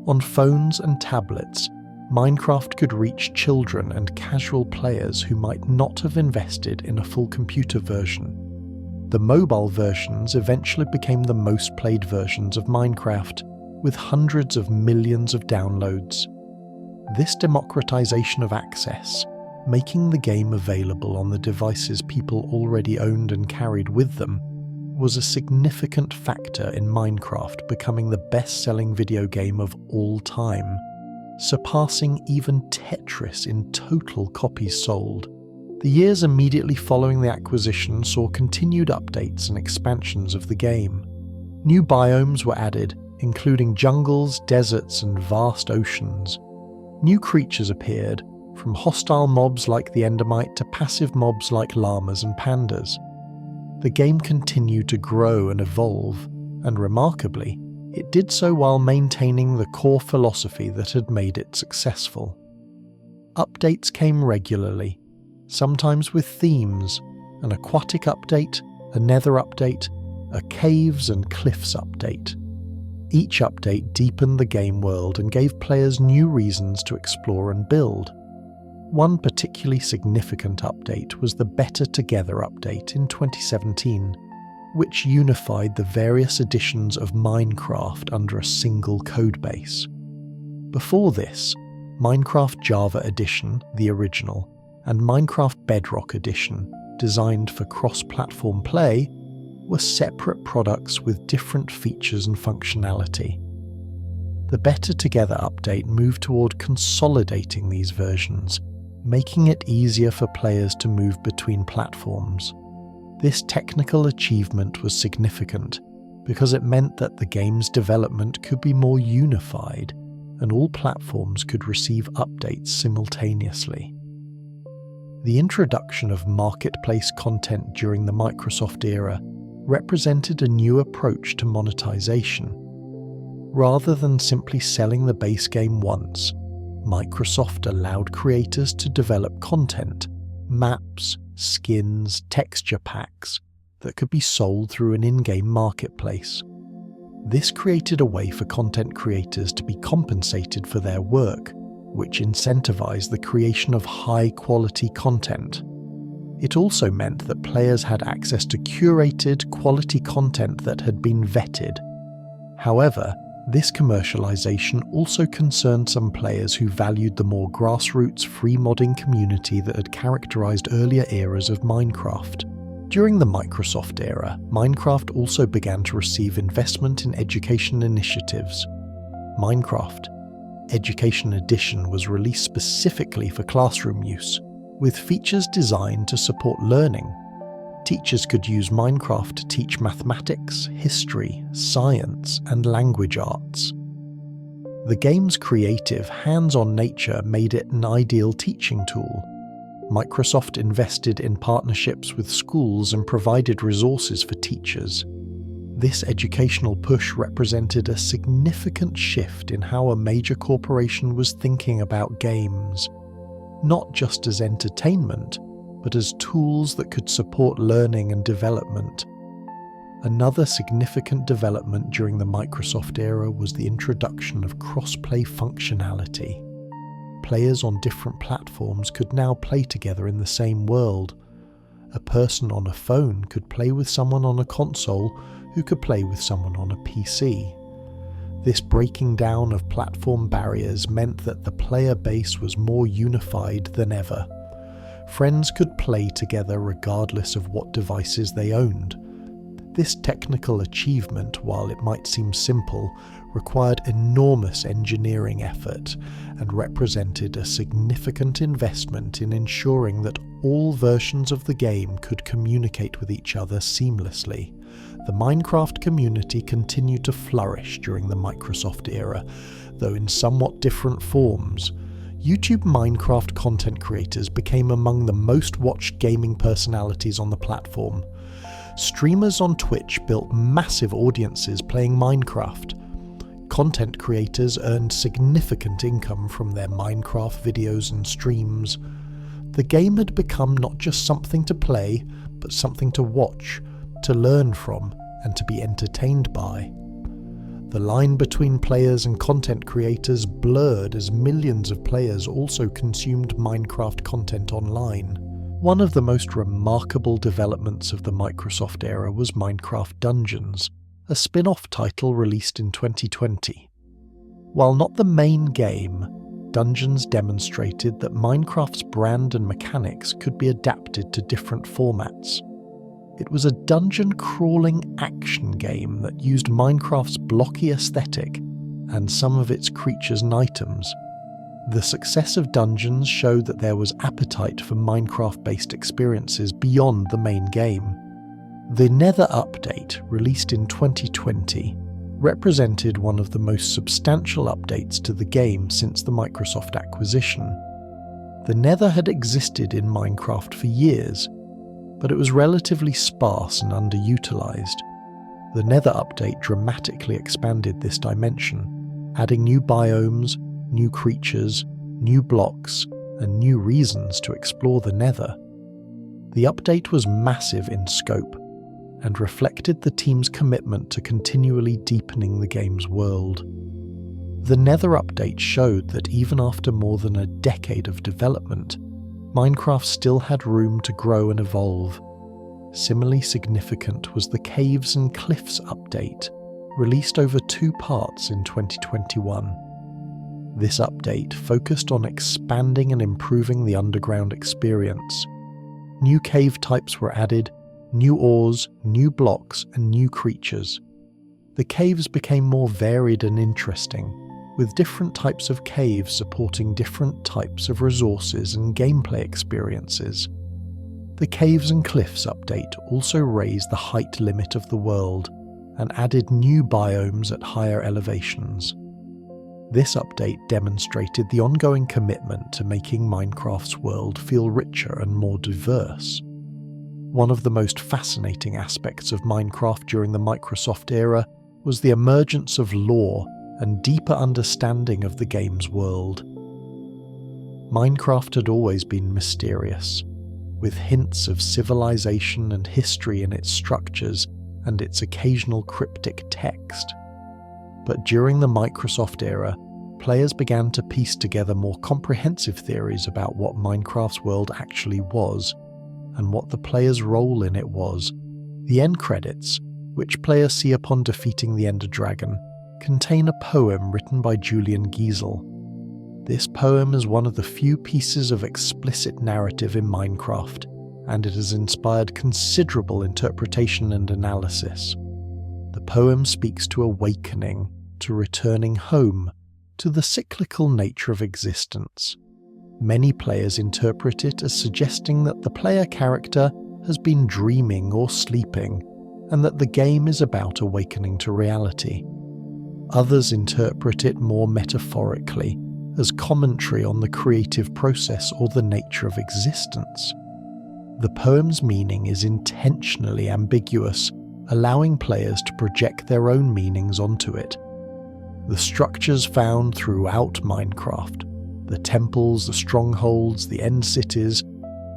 On phones and tablets, Minecraft could reach children and casual players who might not have invested in a full computer version. The mobile versions eventually became the most played versions of Minecraft, with hundreds of millions of downloads. This democratization of access, making the game available on the devices people already owned and carried with them, was a significant factor in Minecraft becoming the best-selling video game of all time, surpassing even Tetris in total copies sold. The years immediately following the acquisition saw continued updates and expansions of the game. New biomes were added, including jungles, deserts, and vast oceans. New creatures appeared, from hostile mobs like the Endermite to passive mobs like llamas and pandas. The game continued to grow and evolve, and remarkably, it did so while maintaining the core philosophy that had made it successful. Updates came regularly, sometimes with themes, an aquatic update, a nether update, a caves and cliffs update. Each update deepened the game world and gave players new reasons to explore and build. One particularly significant update was the Better Together update in 2017, which unified the various editions of Minecraft under a single codebase. Before this, Minecraft Java Edition, the original, and Minecraft Bedrock Edition, designed for cross-platform play, were separate products with different features and functionality. The Better Together update moved toward consolidating these versions, making it easier for players to move between platforms. This technical achievement was significant because it meant that the game's development could be more unified and all platforms could receive updates simultaneously. The introduction of marketplace content during the Microsoft era represented a new approach to monetization. Rather than simply selling the base game once, Microsoft allowed creators to develop content, maps, skins, texture packs that could be sold through an in-game marketplace. This created a way for content creators to be compensated for their work, which incentivized the creation of high-quality content. It also meant that players had access to curated, quality content that had been vetted. However, this commercialization also concerned some players who valued the more grassroots free modding community that had characterized earlier eras of Minecraft. During the Microsoft era, Minecraft also began to receive investment in education initiatives. Minecraft Education Edition was released specifically for classroom use, with features designed to support learning. Teachers could use Minecraft to teach mathematics, history, science, and language arts. The game's creative, hands-on nature made it an ideal teaching tool. Microsoft invested in partnerships with schools and provided resources for teachers. This educational push represented a significant shift in how a major corporation was thinking about games, not just as entertainment, but as tools that could support learning and development. Another significant development during the Microsoft era was the introduction of cross-play functionality. Players on different platforms could now play together in the same world. A person on a phone could play with someone on a console who could play with someone on a PC. This breaking down of platform barriers meant that the player base was more unified than ever. Friends could play together regardless of what devices they owned. This technical achievement, while it might seem simple, required enormous engineering effort and represented a significant investment in ensuring that all versions of the game could communicate with each other seamlessly. The Minecraft community continued to flourish during the Microsoft era, though in somewhat different forms. YouTube Minecraft content creators became among the most watched gaming personalities on the platform. Streamers on Twitch built massive audiences playing Minecraft. Content creators earned significant income from their Minecraft videos and streams. The game had become not just something to play, but something to watch, to learn from, and to be entertained by. The line between players and content creators blurred as millions of players also consumed Minecraft content online. One of the most remarkable developments of the Microsoft era was Minecraft Dungeons, a spin-off title released in 2020. While not the main game, Dungeons demonstrated that Minecraft's brand and mechanics could be adapted to different formats. It was a dungeon-crawling action game that used Minecraft's blocky aesthetic and some of its creatures and items. The success of Dungeons showed that there was appetite for Minecraft-based experiences beyond the main game. The Nether update, released in 2020, represented one of the most substantial updates to the game since the Microsoft acquisition. The Nether had existed in Minecraft for years, but it was relatively sparse and underutilized. The Nether update dramatically expanded this dimension, adding new biomes, new creatures, new blocks, and new reasons to explore the Nether. The update was massive in scope, and reflected the team's commitment to continually deepening the game's world. The Nether update showed that even after more than a decade of development, Minecraft still had room to grow and evolve. Similarly significant was the Caves and Cliffs update, released over 2 parts in 2021. This update focused on expanding and improving the underground experience. New cave types were added, new ores, new blocks, and new creatures. The caves became more varied and interesting, with different types of caves supporting different types of resources and gameplay experiences. The Caves and Cliffs update also raised the height limit of the world and added new biomes at higher elevations. This update demonstrated the ongoing commitment to making Minecraft's world feel richer and more diverse. One of the most fascinating aspects of Minecraft during the Microsoft era was the emergence of lore and deeper understanding of the game's world. Minecraft had always been mysterious, with hints of civilization and history in its structures and its occasional cryptic text. But during the Microsoft era, players began to piece together more comprehensive theories about what Minecraft's world actually was, and what the player's role in it was. The end credits, which players see upon defeating the Ender Dragon, contain a poem written by Julian Giesel. This poem is one of the few pieces of explicit narrative in Minecraft, and it has inspired considerable interpretation and analysis. The poem speaks to awakening, to returning home, to the cyclical nature of existence. Many players interpret it as suggesting that the player character has been dreaming or sleeping, and that the game is about awakening to reality. Others interpret it more metaphorically, as commentary on the creative process or the nature of existence. The poem's meaning is intentionally ambiguous, allowing players to project their own meanings onto it. The structures found throughout Minecraft, the temples, the strongholds, the end cities,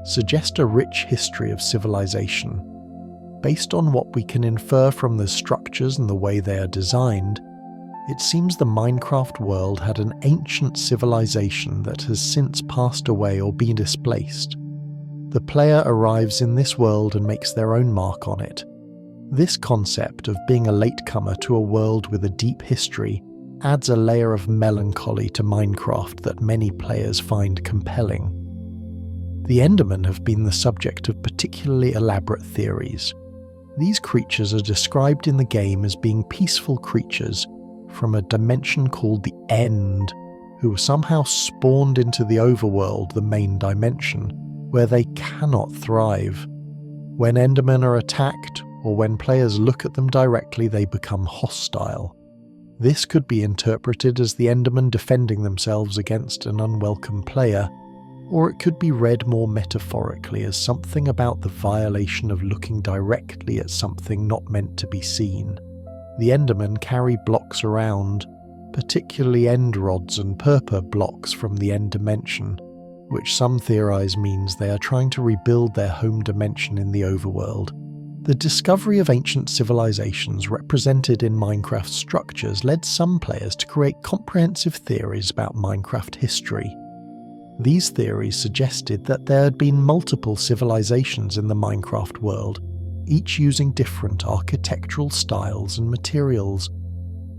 suggest a rich history of civilization. Based on what we can infer from the structures and the way they are designed, it seems the Minecraft world had an ancient civilization that has since passed away or been displaced. The player arrives in this world and makes their own mark on it. This concept of being a latecomer to a world with a deep history adds a layer of melancholy to Minecraft that many players find compelling. The Endermen have been the subject of particularly elaborate theories. These creatures are described in the game as being peaceful creatures from a dimension called the End, who were somehow spawned into the overworld, the main dimension, where they cannot thrive. When Endermen are attacked, or when players look at them directly, they become hostile. This could be interpreted as the Endermen defending themselves against an unwelcome player, or it could be read more metaphorically as something about the violation of looking directly at something not meant to be seen. The Endermen carry blocks around, particularly end rods and purpur blocks from the end dimension, which some theorize means they are trying to rebuild their home dimension in the overworld. The discovery of ancient civilizations represented in Minecraft structures led some players to create comprehensive theories about Minecraft history. These theories suggested that there had been multiple civilizations in the Minecraft world, each using different architectural styles and materials.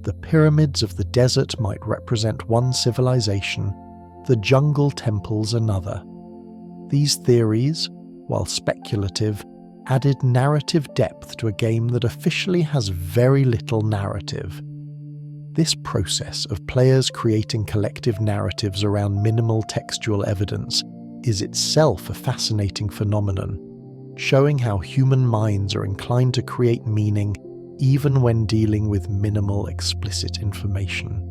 The pyramids of the desert might represent one civilization, the jungle temples another. These theories, while speculative, added narrative depth to a game that officially has very little narrative. This process of players creating collective narratives around minimal textual evidence is itself a fascinating phenomenon, showing how human minds are inclined to create meaning even when dealing with minimal explicit information.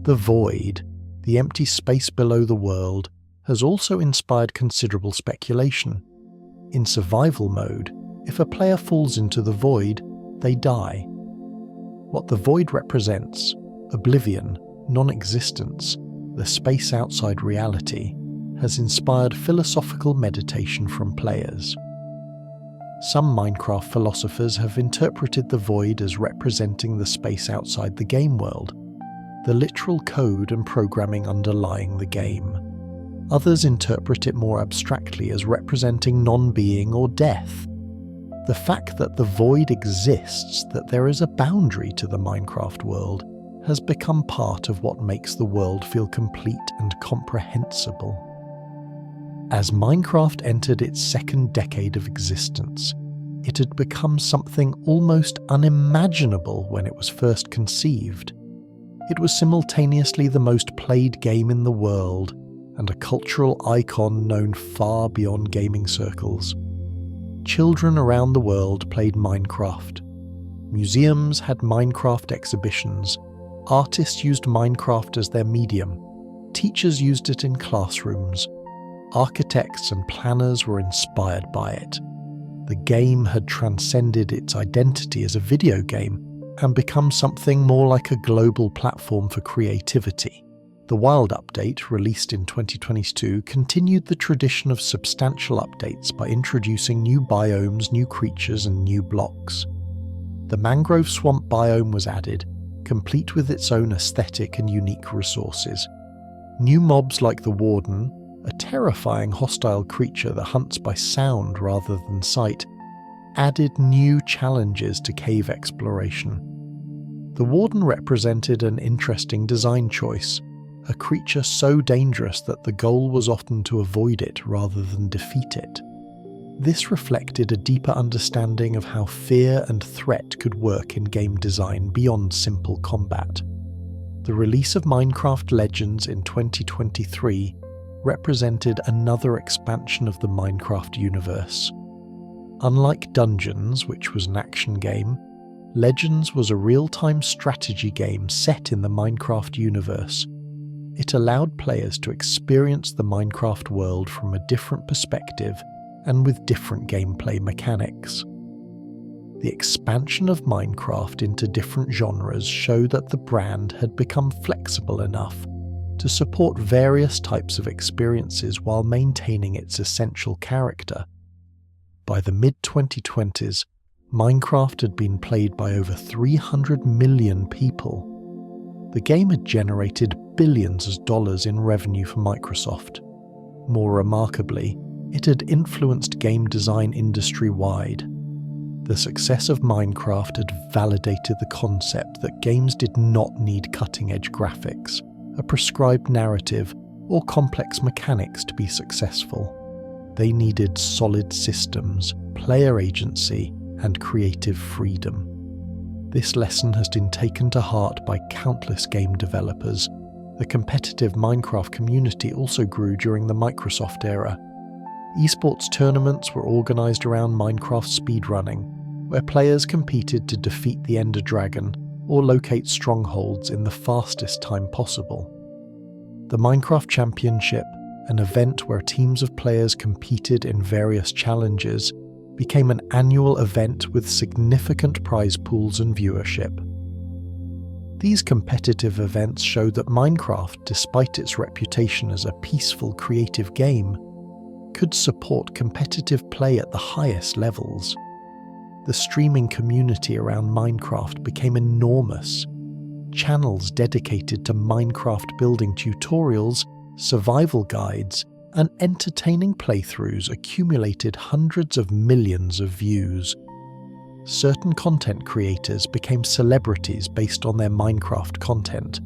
The void, the empty space below the world, has also inspired considerable speculation. In survival mode, if a player falls into the void, they die. What the void represents, oblivion, non-existence, the space outside reality, has inspired philosophical meditation from players. Some Minecraft philosophers have interpreted the void as representing the space outside the game world, the literal code and programming underlying the game. Others interpret it more abstractly as representing non-being or death. The fact that the void exists, that there is a boundary to the Minecraft world, has become part of what makes the world feel complete and comprehensible. As Minecraft entered its second decade of existence, it had become something almost unimaginable when it was first conceived. It was simultaneously the most played game in the world and a cultural icon known far beyond gaming circles. Children around the world played Minecraft. Museums had Minecraft exhibitions. Artists used Minecraft as their medium. Teachers used it in classrooms. Architects and planners were inspired by it. The game had transcended its identity as a video game and become something more like a global platform for creativity. The Wild update, released in 2022, continued the tradition of substantial updates by introducing new biomes, new creatures, and new blocks. The mangrove swamp biome was added, complete with its own aesthetic and unique resources. New mobs like the Warden, a terrifying hostile creature that hunts by sound rather than sight, added new challenges to cave exploration. The Warden represented an interesting design choice, a creature so dangerous that the goal was often to avoid it rather than defeat it. This reflected a deeper understanding of how fear and threat could work in game design beyond simple combat. The release of Minecraft Legends in 2023 represented another expansion of the Minecraft universe. Unlike Dungeons, which was an action game, Legends was a real-time strategy game set in the Minecraft universe. It allowed players to experience the Minecraft world from a different perspective and with different gameplay mechanics. The expansion of Minecraft into different genres showed that the brand had become flexible enough to support various types of experiences while maintaining its essential character. By the mid-2020s, Minecraft had been played by over 300 million people. The game had generated billions of dollars in revenue for Microsoft. More remarkably, it had influenced game design industry-wide. The success of Minecraft had validated the concept that games did not need cutting-edge graphics, a prescribed narrative, or complex mechanics to be successful. They needed solid systems, player agency, and creative freedom. This lesson has been taken to heart by countless game developers. The competitive Minecraft community also grew during the Microsoft era. Esports tournaments were organised around Minecraft speedrunning, where players competed to defeat the Ender Dragon or locate strongholds in the fastest time possible. The Minecraft Championship, an event where teams of players competed in various challenges, became an annual event with significant prize pools and viewership. These competitive events showed that Minecraft, despite its reputation as a peaceful, creative game, could support competitive play at the highest levels. The streaming community around Minecraft became enormous. Channels dedicated to Minecraft building tutorials, survival guides, and entertaining playthroughs accumulated hundreds of millions of views. Certain content creators became celebrities based on their Minecraft content.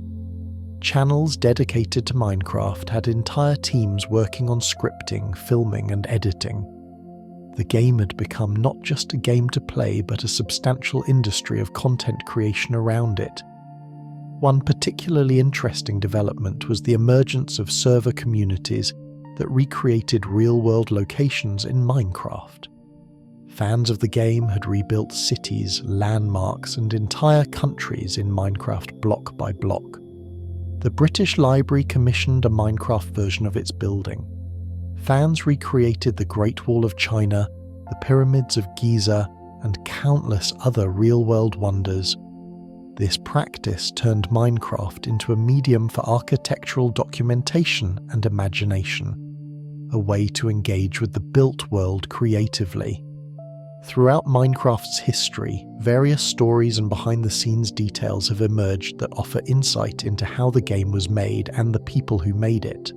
Channels dedicated to Minecraft had entire teams working on scripting, filming, and editing. The game had become not just a game to play, but a substantial industry of content creation around it. One particularly interesting development was the emergence of server communities that recreated real-world locations in Minecraft. Fans of the game had rebuilt cities, landmarks, and entire countries in Minecraft block by block. The British Library commissioned a Minecraft version of its building. Fans recreated the Great Wall of China, the Pyramids of Giza, and countless other real-world wonders. This practice turned Minecraft into a medium for architectural documentation and imagination, a way to engage with the built world creatively. Throughout Minecraft's history, various stories and behind-the-scenes details have emerged that offer insight into how the game was made and the people who made it.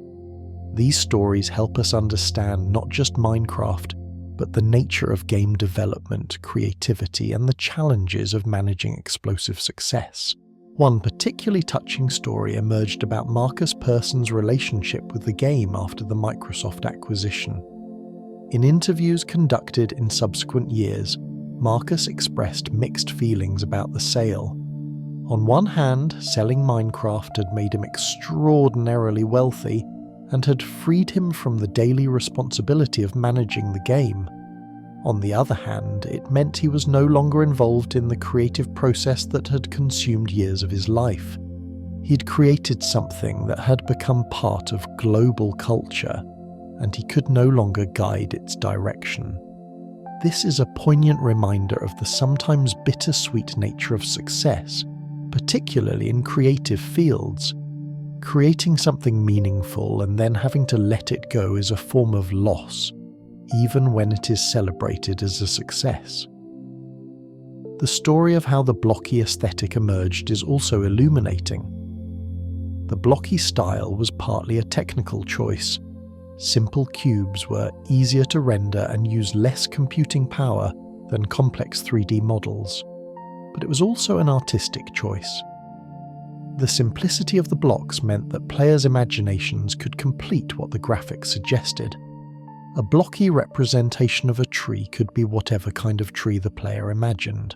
These stories help us understand not just Minecraft, but the nature of game development, creativity, and the challenges of managing explosive success. One particularly touching story emerged about Markus Persson's relationship with the game after the Microsoft acquisition. In interviews conducted in subsequent years, Markus expressed mixed feelings about the sale. On one hand, selling Minecraft had made him extraordinarily wealthy and had freed him from the daily responsibility of managing the game. On the other hand, it meant he was no longer involved in the creative process that had consumed years of his life. He'd created something that had become part of global culture, and he could no longer guide its direction. This is a poignant reminder of the sometimes bittersweet nature of success, particularly in creative fields. Creating something meaningful and then having to let it go is a form of loss, even when it is celebrated as a success. The story of how the blocky aesthetic emerged is also illuminating. The blocky style was partly a technical choice. Simple cubes were easier to render and used less computing power than complex 3D models. But it was also an artistic choice. The simplicity of the blocks meant that players' imaginations could complete what the graphics suggested. A blocky representation of a tree could be whatever kind of tree the player imagined.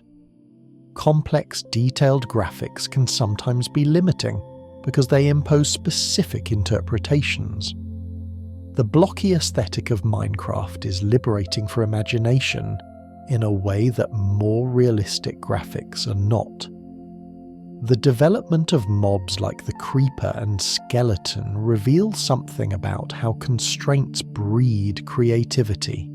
Complex, detailed graphics can sometimes be limiting because they impose specific interpretations. The blocky aesthetic of Minecraft is liberating for imagination in a way that more realistic graphics are not. The development of mobs like the creeper and skeleton reveals something about how constraints breed creativity.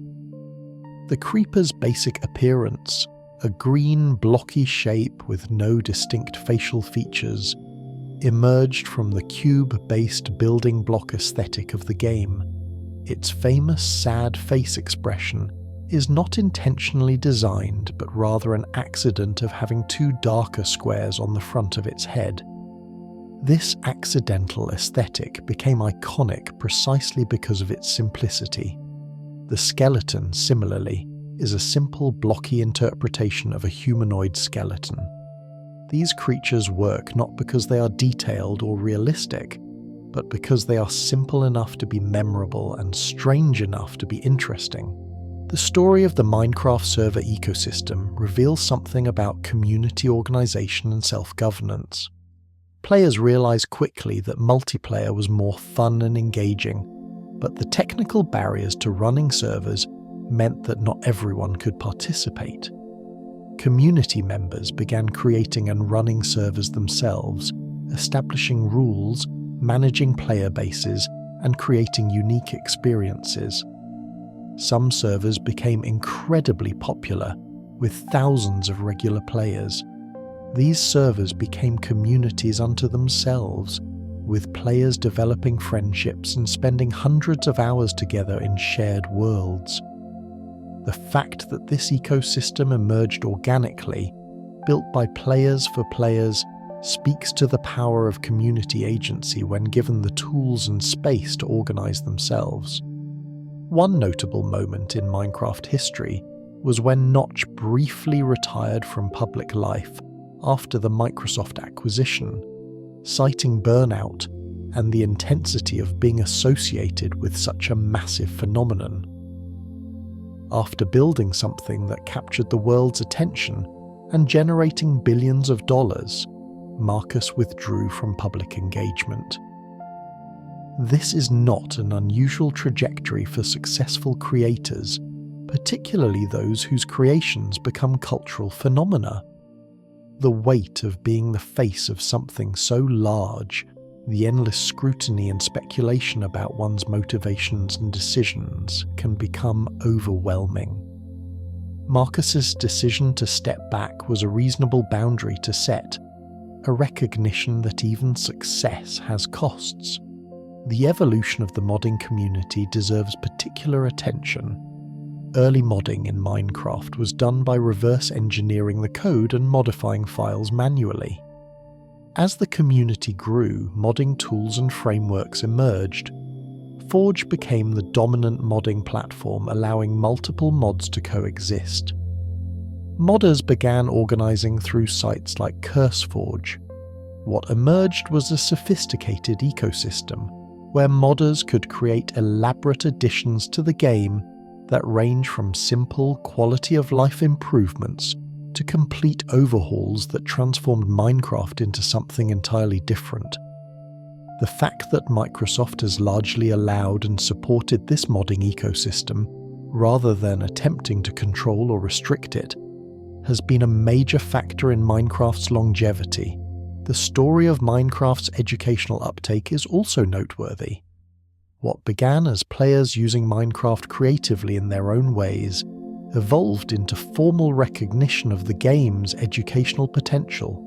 The creeper's basic appearance, a green blocky shape with no distinct facial features, emerged from the cube-based building block aesthetic of the game. Its famous sad face expression is not intentionally designed, but rather an accident of having two darker squares on the front of its head. This accidental aesthetic became iconic precisely because of its simplicity. The skeleton, similarly, is a simple blocky interpretation of a humanoid skeleton. These creatures work not because they are detailed or realistic, but because they are simple enough to be memorable and strange enough to be interesting. The story of the Minecraft server ecosystem reveals something about community organization and self-governance. Players realized quickly that multiplayer was more fun and engaging, but the technical barriers to running servers meant that not everyone could participate. Community members began creating and running servers themselves, establishing rules, managing player bases, and creating unique experiences. Some servers became incredibly popular, with thousands of regular players. These servers became communities unto themselves, with players developing friendships and spending hundreds of hours together in shared worlds. The fact that this ecosystem emerged organically, built by players for players, speaks to the power of community agency when given the tools and space to organize themselves. One notable moment in Minecraft history was when Notch briefly retired from public life after the Microsoft acquisition, citing burnout and the intensity of being associated with such a massive phenomenon. After building something that captured the world's attention and generating billions of dollars, Markus withdrew from public engagement. This is not an unusual trajectory for successful creators, particularly those whose creations become cultural phenomena. The weight of being the face of something so large, the endless scrutiny and speculation about one's motivations and decisions can become overwhelming. Markus's decision to step back was a reasonable boundary to set, a recognition that even success has costs. The evolution of the modding community deserves particular attention. Early modding in Minecraft was done by reverse engineering the code and modifying files manually. As the community grew, modding tools and frameworks emerged. Forge became the dominant modding platform, allowing multiple mods to coexist. Modders began organizing through sites like CurseForge. What emerged was a sophisticated ecosystem, where modders could create elaborate additions to the game that range from simple quality-of-life improvements to complete overhauls that transformed Minecraft into something entirely different. The fact that Microsoft has largely allowed and supported this modding ecosystem, rather than attempting to control or restrict it, has been a major factor in Minecraft's longevity. The story of Minecraft's educational uptake is also noteworthy. What began as players using Minecraft creatively in their own ways evolved into formal recognition of the game's educational potential.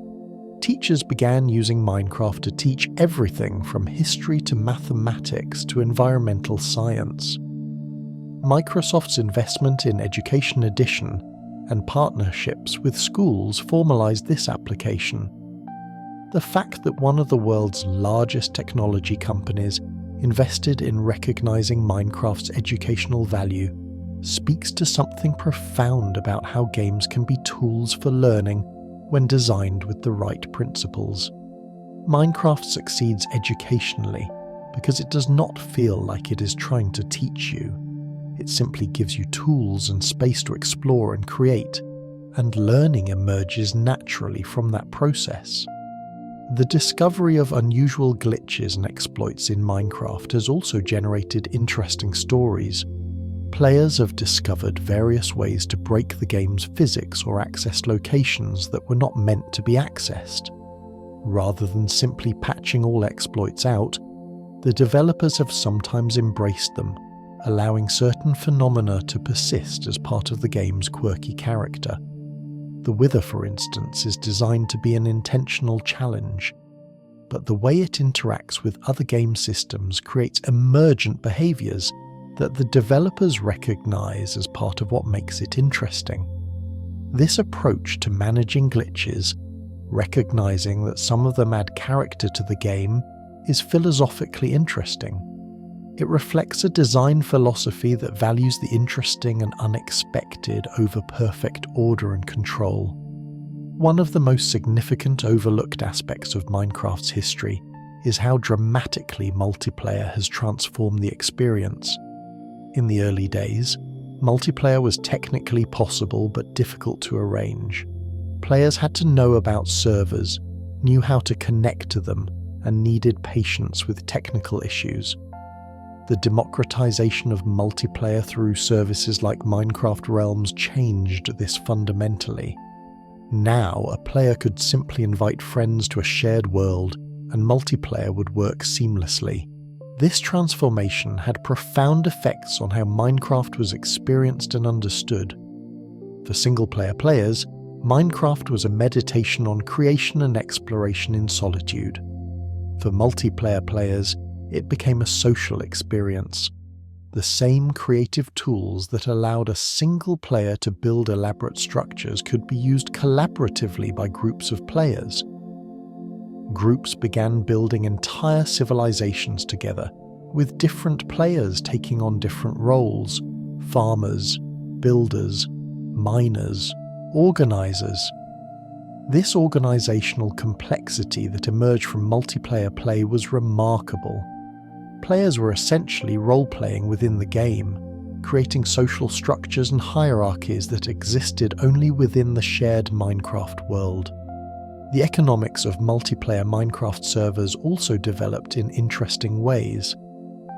Teachers began using Minecraft to teach everything from history to mathematics to environmental science. Microsoft's investment in Education Edition and partnerships with schools formalized this application. The fact that one of the world's largest technology companies invested in recognizing Minecraft's educational value speaks to something profound about how games can be tools for learning when designed with the right principles. Minecraft succeeds educationally because it does not feel like it is trying to teach you. It simply gives you tools and space to explore and create, and learning emerges naturally from that process. The discovery of unusual glitches and exploits in Minecraft has also generated interesting stories. Players have discovered various ways to break the game's physics or access locations that were not meant to be accessed. Rather than simply patching all exploits out, the developers have sometimes embraced them, allowing certain phenomena to persist as part of the game's quirky character. The Wither, for instance, is designed to be an intentional challenge, but the way it interacts with other game systems creates emergent behaviors that the developers recognize as part of what makes it interesting. This approach to managing glitches, recognizing that some of them add character to the game, is philosophically interesting. It reflects a design philosophy that values the interesting and unexpected over perfect order and control. One of the most significant overlooked aspects of Minecraft's history is how dramatically multiplayer has transformed the experience. In the early days, multiplayer was technically possible but difficult to arrange. Players had to know about servers, knew how to connect to them, and needed patience with technical issues. The democratization of multiplayer through services like Minecraft Realms changed this fundamentally. Now, a player could simply invite friends to a shared world, and multiplayer would work seamlessly. This transformation had profound effects on how Minecraft was experienced and understood. For single-player players, Minecraft was a meditation on creation and exploration in solitude. For multiplayer players, it became a social experience. The same creative tools that allowed a single player to build elaborate structures could be used collaboratively by groups of players. Groups began building entire civilizations together, with different players taking on different roles: farmers, builders, miners, organizers. This organizational complexity that emerged from multiplayer play was remarkable. Players were essentially role-playing within the game, creating social structures and hierarchies that existed only within the shared Minecraft world. The economics of multiplayer Minecraft servers also developed in interesting ways.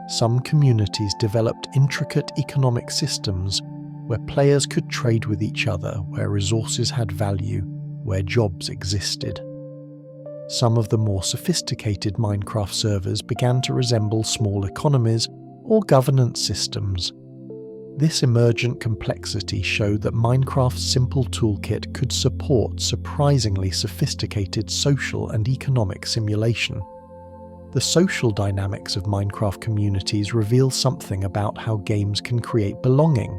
Some communities developed intricate economic systems where players could trade with each other, where resources had value, where jobs existed. Some of the more sophisticated Minecraft servers began to resemble small economies or governance systems. This emergent complexity showed that Minecraft's simple toolkit could support surprisingly sophisticated social and economic simulation. The social dynamics of Minecraft communities reveal something about how games can create belonging.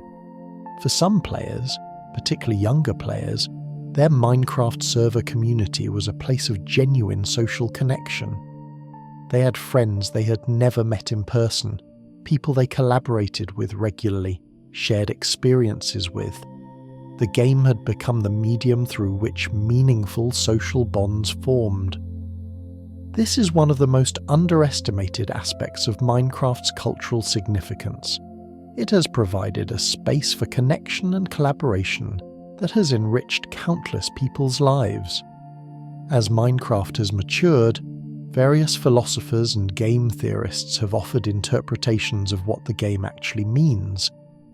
For some players, particularly younger players, their Minecraft server community was a place of genuine social connection. They had friends they had never met in person, people they collaborated with regularly, shared experiences with. The game had become the medium through which meaningful social bonds formed. This is one of the most underestimated aspects of Minecraft's cultural significance. It has provided a space for connection and collaboration that has enriched countless people's lives. As Minecraft has matured, various philosophers and game theorists have offered interpretations of what the game actually means,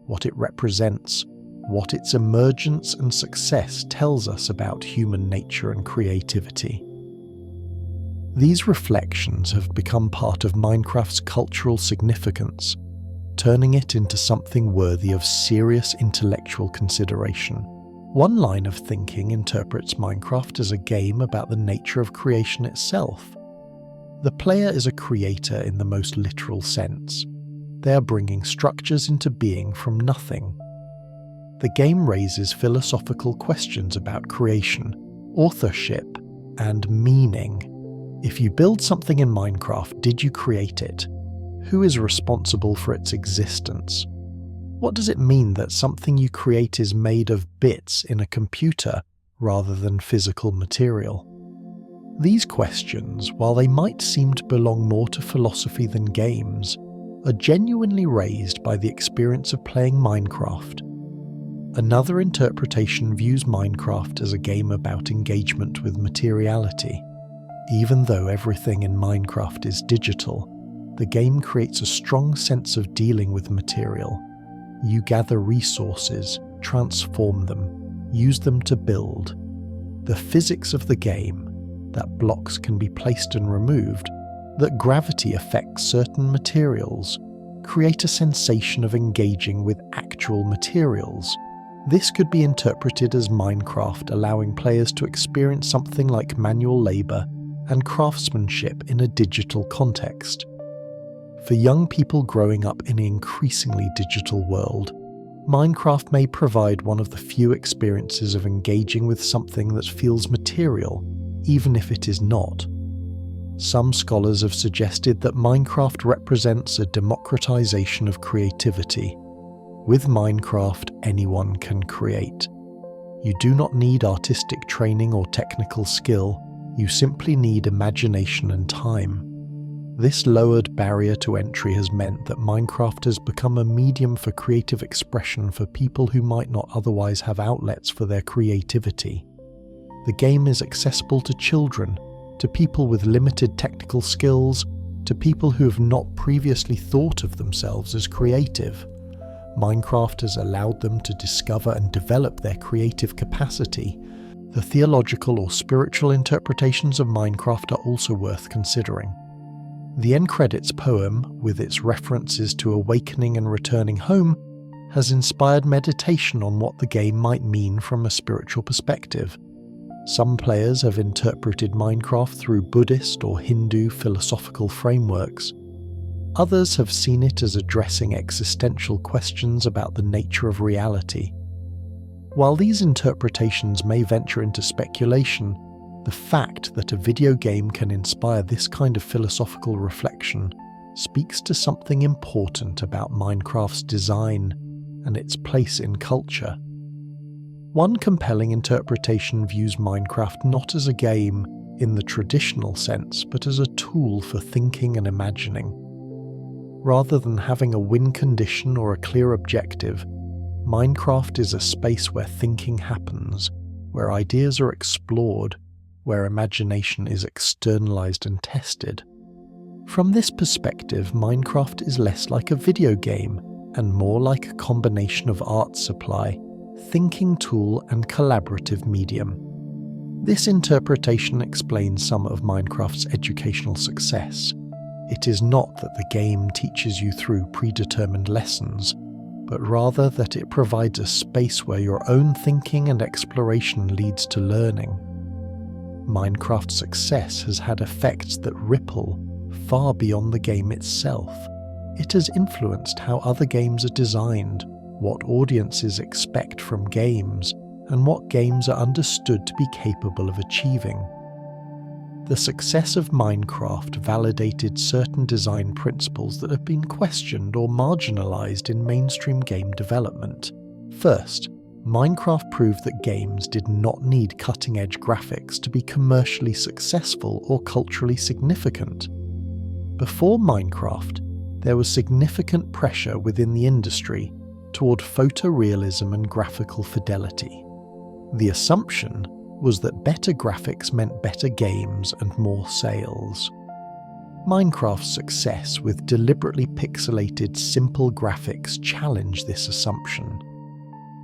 what it represents, what its emergence and success tells us about human nature and creativity. These reflections have become part of Minecraft's cultural significance, turning it into something worthy of serious intellectual consideration. One line of thinking interprets Minecraft as a game about the nature of creation itself. The player is a creator in the most literal sense. They are bringing structures into being from nothing. The game raises philosophical questions about creation, authorship, and meaning. If you build something in Minecraft, did you create it? Who is responsible for its existence? What does it mean that something you create is made of bits in a computer rather than physical material? These questions, while they might seem to belong more to philosophy than games, are genuinely raised by the experience of playing Minecraft. Another interpretation views Minecraft as a game about engagement with materiality. Even though everything in Minecraft is digital, the game creates a strong sense of dealing with material. You gather resources, transform them, use them to build. The physics of the game, that blocks can be placed and removed, that gravity affects certain materials, create a sensation of engaging with actual materials. This could be interpreted as Minecraft allowing players to experience something like manual labour and craftsmanship in a digital context. For young people growing up in an increasingly digital world, Minecraft may provide one of the few experiences of engaging with something that feels material, even if it is not. Some scholars have suggested that Minecraft represents a democratization of creativity. With Minecraft, anyone can create. You do not need artistic training or technical skill, you simply need imagination and time. This lowered barrier to entry has meant that Minecraft has become a medium for creative expression for people who might not otherwise have outlets for their creativity. The game is accessible to children, to people with limited technical skills, to people who have not previously thought of themselves as creative. Minecraft has allowed them to discover and develop their creative capacity. The theological or spiritual interpretations of Minecraft are also worth considering. The end credits poem, with its references to awakening and returning home, has inspired meditation on what the game might mean from a spiritual perspective. Some players have interpreted Minecraft through Buddhist or Hindu philosophical frameworks. Others have seen it as addressing existential questions about the nature of reality. While these interpretations may venture into speculation, the fact that a video game can inspire this kind of philosophical reflection speaks to something important about Minecraft's design and its place in culture. One compelling interpretation views Minecraft not as a game in the traditional sense, but as a tool for thinking and imagining. Rather than having a win condition or a clear objective, Minecraft is a space where thinking happens, where ideas are explored, where imagination is externalized and tested. From this perspective, Minecraft is less like a video game and more like a combination of art supply, thinking tool, and collaborative medium. This interpretation explains some of Minecraft's educational success. It is not that the game teaches you through predetermined lessons, but rather that it provides a space where your own thinking and exploration leads to learning. Minecraft's success has had effects that ripple far beyond the game itself. It has influenced how other games are designed, what audiences expect from games, and what games are understood to be capable of achieving. The success of Minecraft validated certain design principles that have been questioned or marginalized in mainstream game development. First, Minecraft proved that games did not need cutting-edge graphics to be commercially successful or culturally significant. Before Minecraft, there was significant pressure within the industry toward photorealism and graphical fidelity. The assumption was that better graphics meant better games and more sales. Minecraft's success with deliberately pixelated, simple graphics challenged this assumption.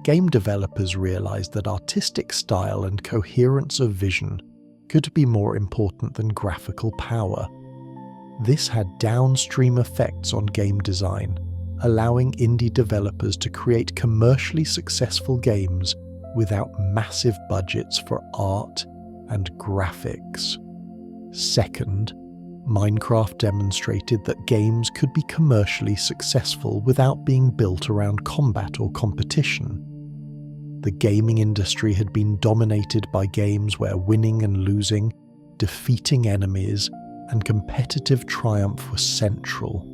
Game developers realized that artistic style and coherence of vision could be more important than graphical power. This had downstream effects on game design, allowing indie developers to create commercially successful games without massive budgets for art and graphics. Second, Minecraft demonstrated that games could be commercially successful without being built around combat or competition. The gaming industry had been dominated by games where winning and losing, defeating enemies, and competitive triumph were central.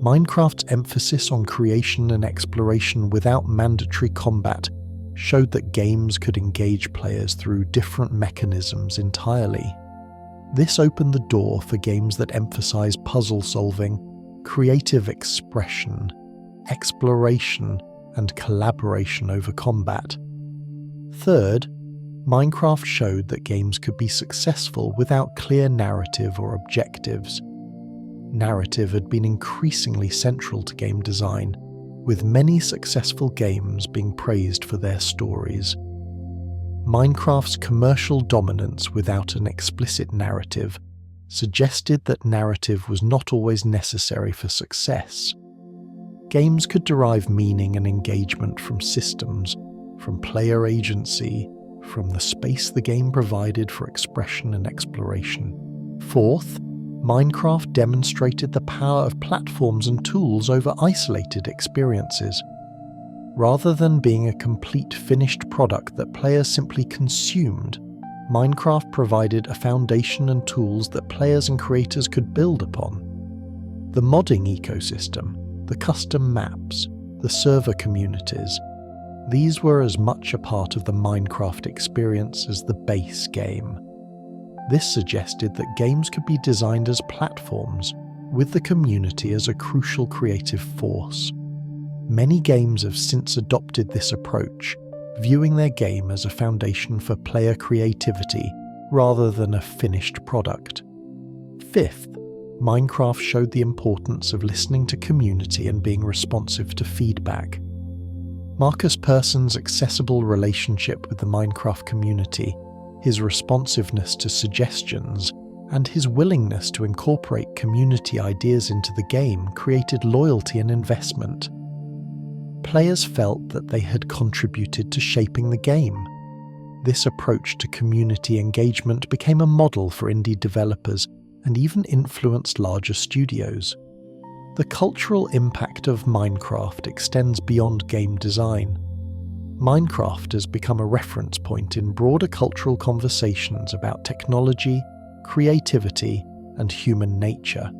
Minecraft's emphasis on creation and exploration without mandatory combat showed that games could engage players through different mechanisms entirely. This opened the door for games that emphasize puzzle solving, creative expression, exploration, and collaboration over combat. Third, Minecraft showed that games could be successful without clear narrative or objectives. Narrative had been increasingly central to game design, with many successful games being praised for their stories. Minecraft's commercial dominance without an explicit narrative suggested that narrative was not always necessary for success. Games could derive meaning and engagement from systems, from player agency, from the space the game provided for expression and exploration. Fourth, Minecraft demonstrated the power of platforms and tools over isolated experiences. Rather than being a complete finished product that players simply consumed, Minecraft provided a foundation and tools that players and creators could build upon. The modding ecosystem, the custom maps, the server communities, these were as much a part of the Minecraft experience as the base game. This suggested that games could be designed as platforms, with the community as a crucial creative force. Many games have since adopted this approach, viewing their game as a foundation for player creativity rather than a finished product. Fifth, Minecraft showed the importance of listening to community and being responsive to feedback. Markus Persson's accessible relationship with the Minecraft community, his responsiveness to suggestions, and his willingness to incorporate community ideas into the game created loyalty and investment. Players felt that they had contributed to shaping the game. This approach to community engagement became a model for indie developers and even influenced larger studios. The cultural impact of Minecraft extends beyond game design. Minecraft has become a reference point in broader cultural conversations about technology, creativity, and human nature.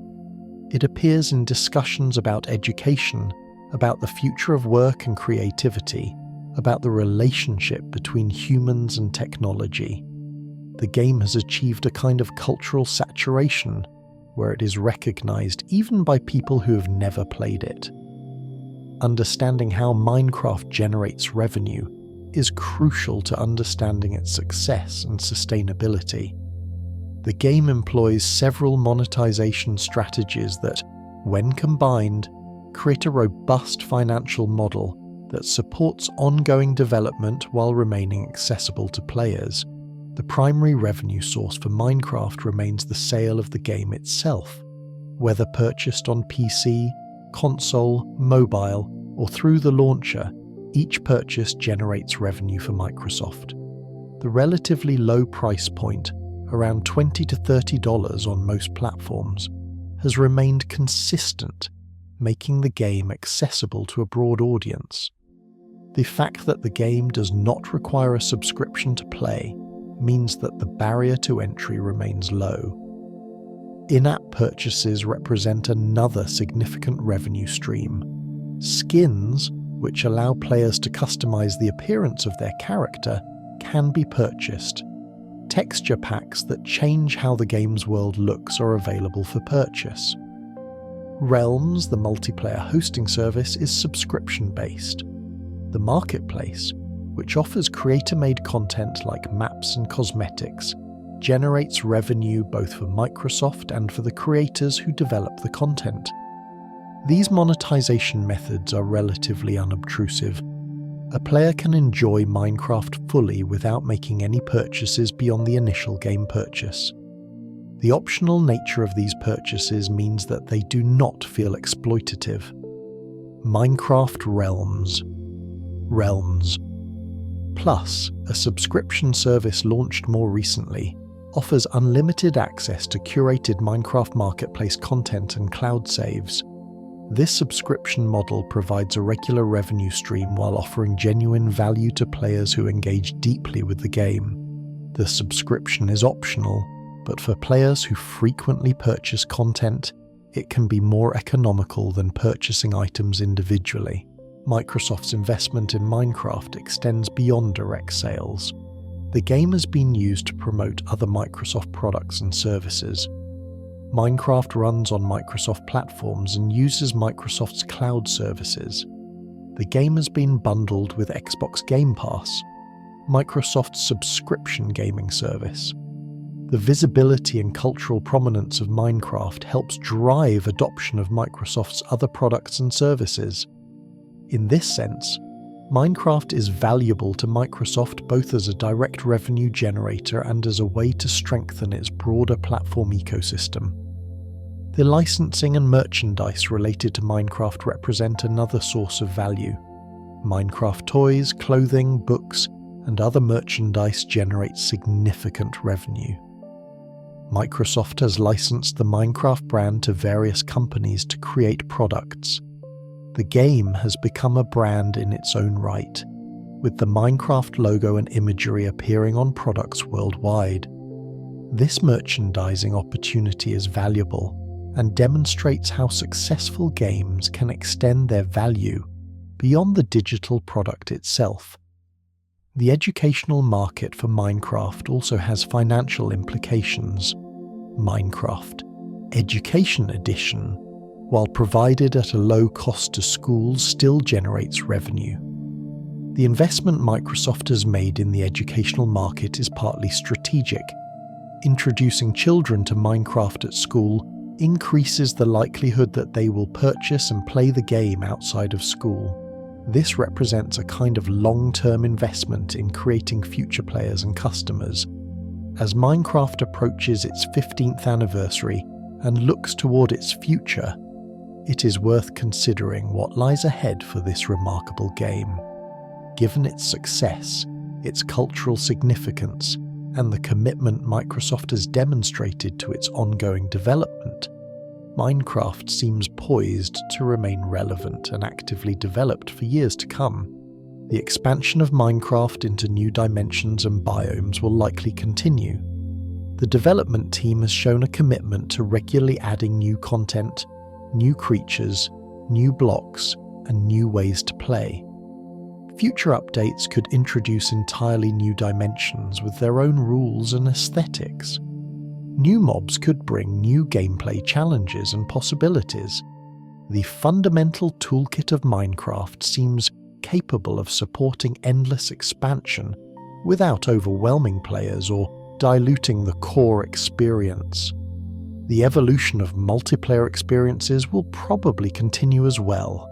It appears in discussions about education, about the future of work and creativity, about the relationship between humans and technology. The game has achieved a kind of cultural saturation, where it is recognized even by people who have never played it. Understanding how Minecraft generates revenue is crucial to understanding its success and sustainability. The game employs several monetization strategies that, when combined, create a robust financial model that supports ongoing development while remaining accessible to players. The primary revenue source for Minecraft remains the sale of the game itself. Whether purchased on PC, console, mobile, or through the launcher, each purchase generates revenue for Microsoft. The relatively low price point, around $20 to $30 on most platforms, has remained consistent, making the game accessible to a broad audience. The fact that the game does not require a subscription to play means that the barrier to entry remains low. In-app purchases represent another significant revenue stream. Skins, which allow players to customize the appearance of their character, can be purchased. Texture packs that change how the game's world looks are available for purchase. Realms, the multiplayer hosting service, is subscription-based. The marketplace, which offers creator-made content like maps and cosmetics, generates revenue both for Microsoft and for the creators who develop the content. These monetization methods are relatively unobtrusive. A player can enjoy Minecraft fully without making any purchases beyond the initial game purchase. The optional nature of these purchases means that they do not feel exploitative. Minecraft Realms. Realms Plus, a subscription service launched more recently, offers unlimited access to curated Minecraft Marketplace content and cloud saves. This subscription model provides a regular revenue stream while offering genuine value to players who engage deeply with the game. The subscription is optional, but for players who frequently purchase content, it can be more economical than purchasing items individually. Microsoft's investment in Minecraft extends beyond direct sales. The game has been used to promote other Microsoft products and services. Minecraft runs on Microsoft platforms and uses Microsoft's cloud services. The game has been bundled with Xbox Game Pass, Microsoft's subscription gaming service. The visibility and cultural prominence of Minecraft helps drive adoption of Microsoft's other products and services. In this sense, Minecraft is valuable to Microsoft both as a direct revenue generator and as a way to strengthen its broader platform ecosystem. The licensing and merchandise related to Minecraft represent another source of value. Minecraft toys, clothing, books, and other merchandise generate significant revenue. Microsoft has licensed the Minecraft brand to various companies to create products. The game has become a brand in its own right, with the Minecraft logo and imagery appearing on products worldwide. This merchandising opportunity is valuable and demonstrates how successful games can extend their value beyond the digital product itself. The educational market for Minecraft also has financial implications. Minecraft Education Edition, while provided at a low cost to schools, still generates revenue. The investment Microsoft has made in the educational market is partly strategic. Introducing children to Minecraft at school increases the likelihood that they will purchase and play the game outside of school. This represents a kind of long-term investment in creating future players and customers. As Minecraft approaches its 15th anniversary and looks toward its future, it is worth considering what lies ahead for this remarkable game. Given its success, its cultural significance, and the commitment Microsoft has demonstrated to its ongoing development, Minecraft seems poised to remain relevant and actively developed for years to come. The expansion of Minecraft into new dimensions and biomes will likely continue. The development team has shown a commitment to regularly adding new content, new creatures, new blocks, and new ways to play. Future updates could introduce entirely new dimensions with their own rules and aesthetics. New mobs could bring new gameplay challenges and possibilities. The fundamental toolkit of Minecraft seems capable of supporting endless expansion without overwhelming players or diluting the core experience. The evolution of multiplayer experiences will probably continue as well.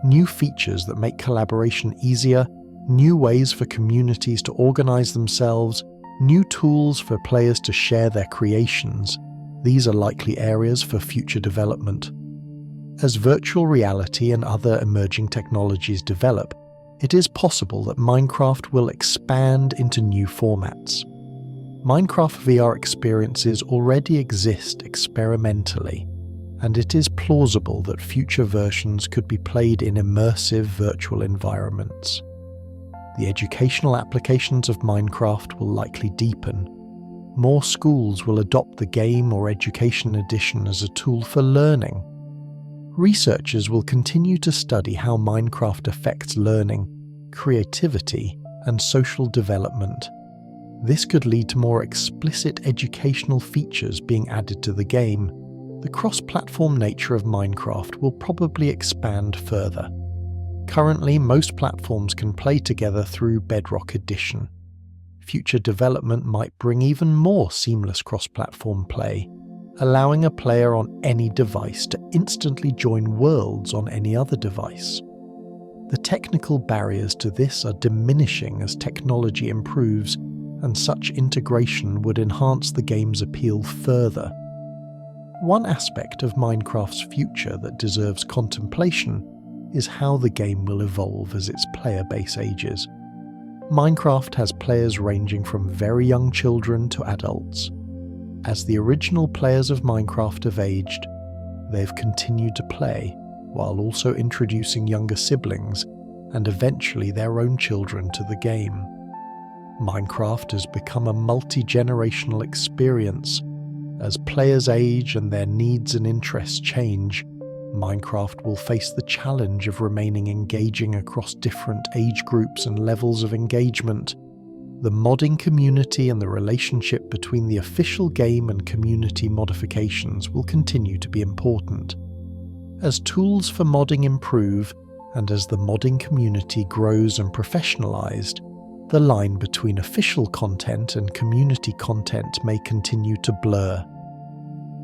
New features that make collaboration easier, new ways for communities to organize themselves, new tools for players to share their creations. These are likely areas for future development. As virtual reality and other emerging technologies develop, it is possible that Minecraft will expand into new formats. Minecraft VR experiences already exist experimentally, and it is plausible that future versions could be played in immersive virtual environments. The educational applications of Minecraft will likely deepen. More schools will adopt the game or education edition as a tool for learning. Researchers will continue to study how Minecraft affects learning, creativity, and social development. This could lead to more explicit educational features being added to the game, the cross-platform nature of Minecraft will probably expand further. Currently, most platforms can play together through Bedrock Edition. Future development might bring even more seamless cross-platform play, allowing a player on any device to instantly join worlds on any other device. The technical barriers to this are diminishing as technology improves, and such integration would enhance the game's appeal further. One aspect of Minecraft's future that deserves contemplation is how the game will evolve as its player base ages. Minecraft has players ranging from very young children to adults. As the original players of Minecraft have aged, they've continued to play, while also introducing younger siblings and eventually their own children to the game. Minecraft has become a multi-generational experience. As players age and their needs and interests change, Minecraft will face the challenge of remaining engaging across different age groups and levels of engagement. The modding community and the relationship between the official game and community modifications will continue to be important. As tools for modding improve, and as the modding community grows and professionalized, the line between official content and community content may continue to blur.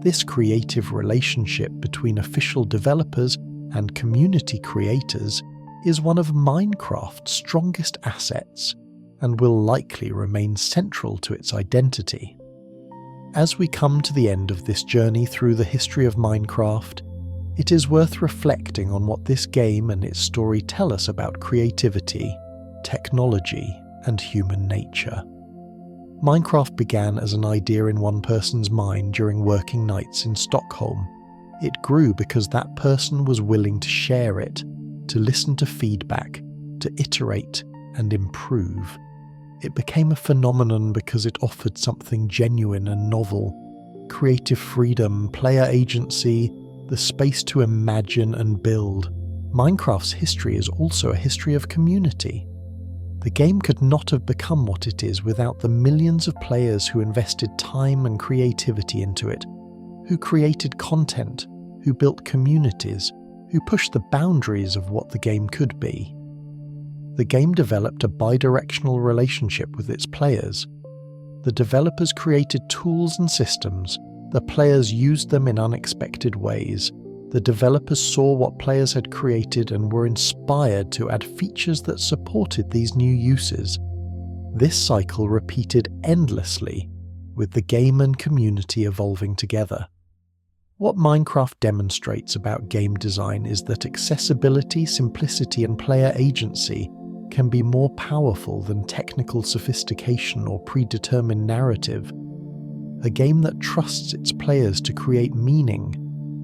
This creative relationship between official developers and community creators is one of Minecraft's strongest assets, and will likely remain central to its identity. As we come to the end of this journey through the history of Minecraft, it is worth reflecting on what this game and its story tell us about creativity, technology, and human nature. Minecraft began as an idea in one person's mind during working nights in Stockholm. It grew because that person was willing to share it, to listen to feedback, to iterate and improve. It became a phenomenon because it offered something genuine and novel: creative freedom, player agency, the space to imagine and build. Minecraft's history is also a history of community. The game could not have become what it is without the millions of players who invested time and creativity into it, who created content, who built communities, who pushed the boundaries of what the game could be. The game developed a bidirectional relationship with its players. The developers created tools and systems, the players used them in unexpected ways. The developers saw what players had created and were inspired to add features that supported these new uses. This cycle repeated endlessly, with the game and community evolving together. What Minecraft demonstrates about game design is that accessibility, simplicity, and player agency can be more powerful than technical sophistication or predetermined narrative. A game that trusts its players to create meaning,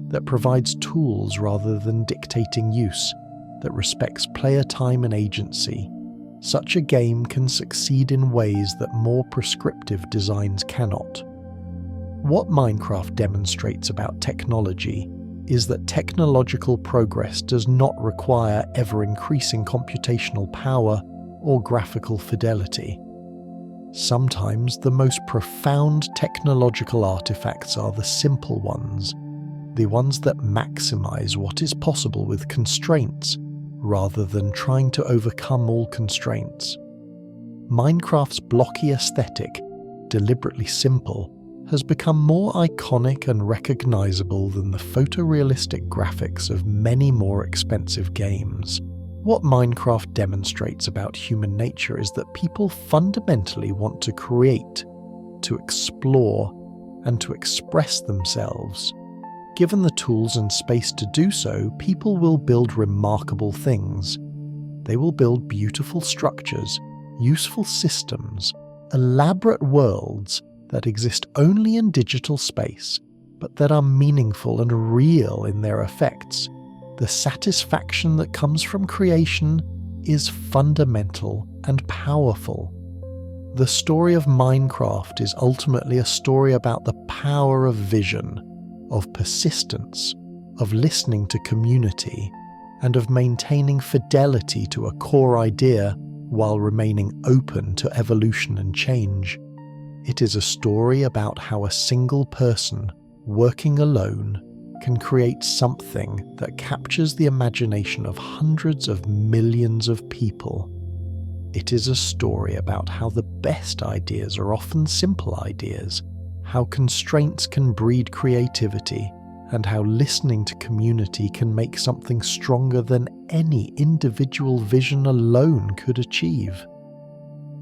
that provides tools rather than dictating use, that respects player time and agency. Such a game can succeed in ways that more prescriptive designs cannot. What Minecraft demonstrates about technology is that technological progress does not require ever-increasing computational power or graphical fidelity. Sometimes the most profound technological artifacts are the simple ones, the ones that maximize what is possible with constraints, rather than trying to overcome all constraints. Minecraft's blocky aesthetic, deliberately simple, has become more iconic and recognizable than the photorealistic graphics of many more expensive games. What Minecraft demonstrates about human nature is that people fundamentally want to create, to explore, and to express themselves. Given the tools and space to do so, people will build remarkable things. They will build beautiful structures, useful systems, elaborate worlds that exist only in digital space, but that are meaningful and real in their effects. The satisfaction that comes from creation is fundamental and powerful. The story of Minecraft is ultimately a story about the power of vision, of persistence, of listening to community, and of maintaining fidelity to a core idea while remaining open to evolution and change. It is a story about how a single person, working alone, can create something that captures the imagination of hundreds of millions of people. It is a story about how the best ideas are often simple ideas, how constraints can breed creativity, and how listening to community can make something stronger than any individual vision alone could achieve.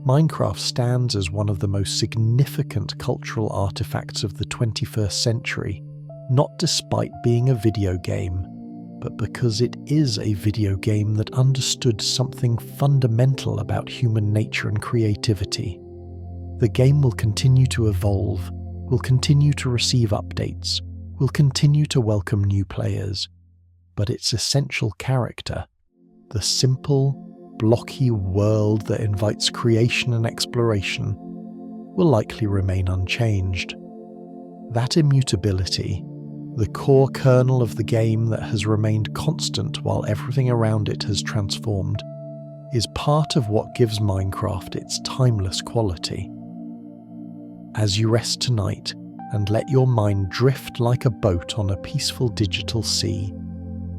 Minecraft stands as one of the most significant cultural artifacts of the 21st century, not despite being a video game, but because it is a video game that understood something fundamental about human nature and creativity. The game will continue to evolve, will continue to receive updates, will continue to welcome new players, but its essential character, the simple, blocky world that invites creation and exploration, will likely remain unchanged. That immutability, the core kernel of the game that has remained constant while everything around it has transformed, is part of what gives Minecraft its timeless quality. As you rest tonight and let your mind drift like a boat on a peaceful digital sea,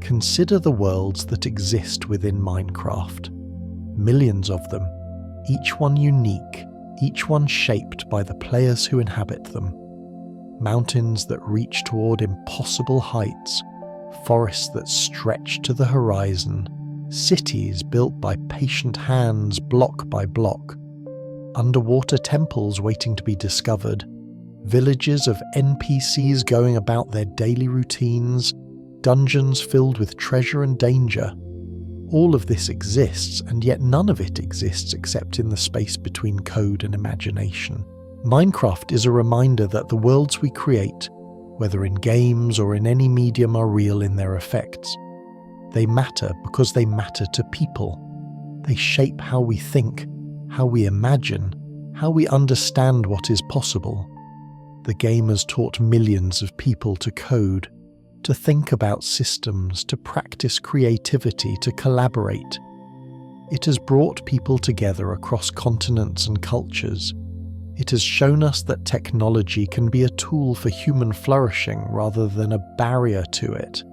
consider the worlds that exist within Minecraft. Millions of them, each one unique, each one shaped by the players who inhabit them. Mountains that reach toward impossible heights, forests that stretch to the horizon, cities built by patient hands block by block, underwater temples waiting to be discovered, villages of NPCs going about their daily routines, dungeons filled with treasure and danger. All of this exists, and yet none of it exists except in the space between code and imagination. Minecraft is a reminder that the worlds we create, whether in games or in any medium, are real in their effects. They matter because they matter to people. They shape how we think, how we imagine, how we understand what is possible. The game has taught millions of people to code, to think about systems, to practice creativity, to collaborate. It has brought people together across continents and cultures. It has shown us that technology can be a tool for human flourishing rather than a barrier to it.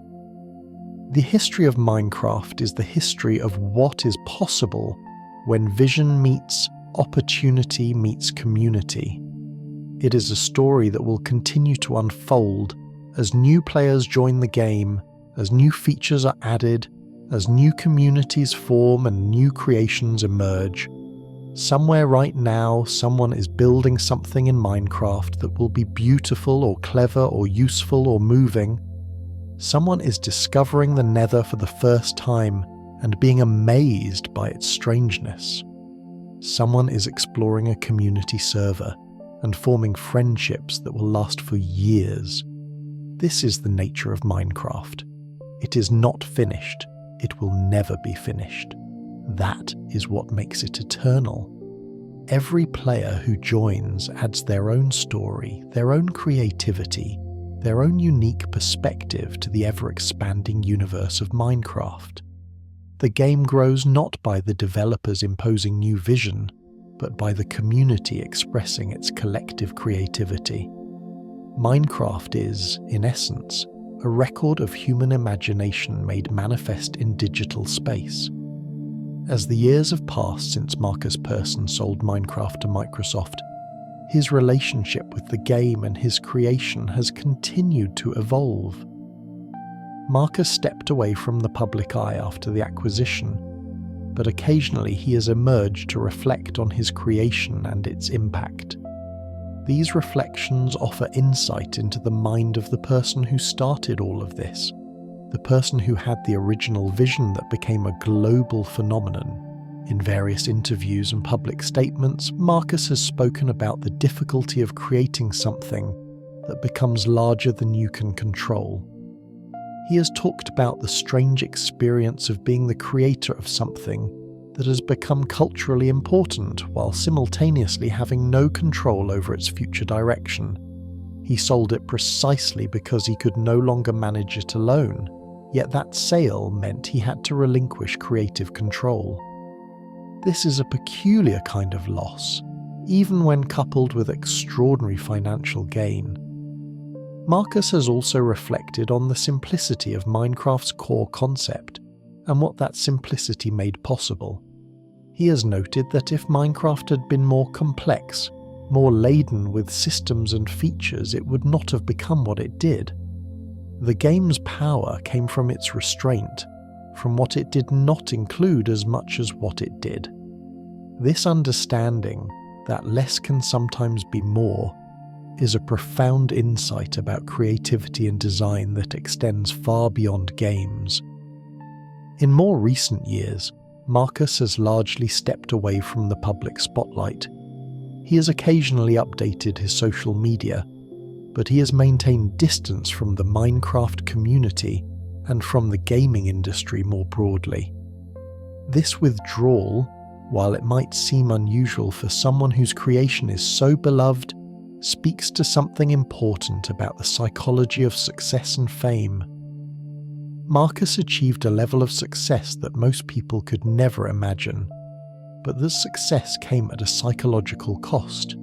The history of Minecraft is the history of what is possible when vision meets opportunity meets community. It is a story that will continue to unfold as new players join the game, as new features are added, as new communities form and new creations emerge. Somewhere right now, someone is building something in Minecraft that will be beautiful or clever or useful or moving. Someone is discovering the Nether for the first time and being amazed by its strangeness. Someone is exploring a community server and forming friendships that will last for years. This is the nature of Minecraft. It is not finished. It will never be finished. That is what makes it eternal. Every player who joins adds their own story, their own creativity, their own unique perspective to the ever-expanding universe of Minecraft. The game grows not by the developers imposing new vision, but by the community expressing its collective creativity. Minecraft is, in essence, a record of human imagination made manifest in digital space. As the years have passed since Markus Persson sold Minecraft to Microsoft, his relationship with the game and his creation has continued to evolve. Markus stepped away from the public eye after the acquisition, but occasionally he has emerged to reflect on his creation and its impact. These reflections offer insight into the mind of the person who started all of this, the person who had the original vision that became a global phenomenon. In various interviews and public statements, Markus has spoken about the difficulty of creating something that becomes larger than you can control. He has talked about the strange experience of being the creator of something that has become culturally important while simultaneously having no control over its future direction. He sold it precisely because he could no longer manage it alone, yet that sale meant he had to relinquish creative control. This is a peculiar kind of loss, even when coupled with extraordinary financial gain. Markus has also reflected on the simplicity of Minecraft's core concept and what that simplicity made possible. He has noted that if Minecraft had been more complex, more laden with systems and features, it would not have become what it did. The game's power came from its restraint, from what it did not include as much as what it did. This understanding that less can sometimes be more is a profound insight about creativity and design that extends far beyond games. In more recent years, Markus has largely stepped away from the public spotlight. He has occasionally updated his social media, but he has maintained distance from the Minecraft community and from the gaming industry more broadly. This withdrawal, while it might seem unusual for someone whose creation is so beloved, speaks to something important about the psychology of success and fame. Markus achieved a level of success that most people could never imagine, but this success came at a psychological cost.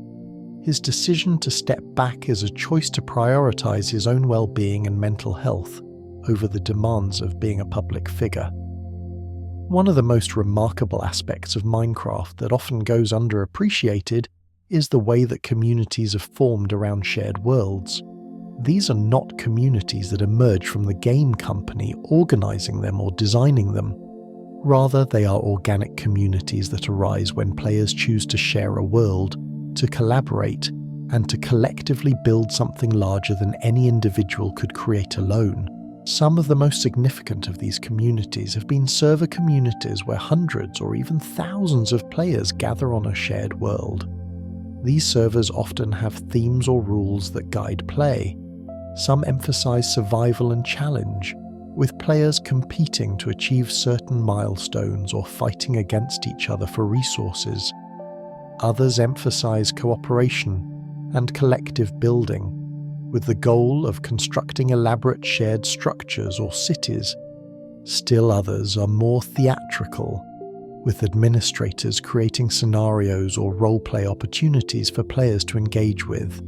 His decision to step back is a choice to prioritize his own well-being and mental health over the demands of being a public figure. One of the most remarkable aspects of Minecraft that often goes underappreciated is the way that communities have formed around shared worlds. These are not communities that emerge from the game company organizing them or designing them. Rather, they are organic communities that arise when players choose to share a world, to collaborate, and to collectively build something larger than any individual could create alone. Some of the most significant of these communities have been server communities where hundreds or even thousands of players gather on a shared world. These servers often have themes or rules that guide play. Some emphasize survival and challenge, with players competing to achieve certain milestones or fighting against each other for resources. Others emphasize cooperation and collective building, with the goal of constructing elaborate shared structures or cities. Still others are more theatrical, with administrators creating scenarios or role-play opportunities for players to engage with.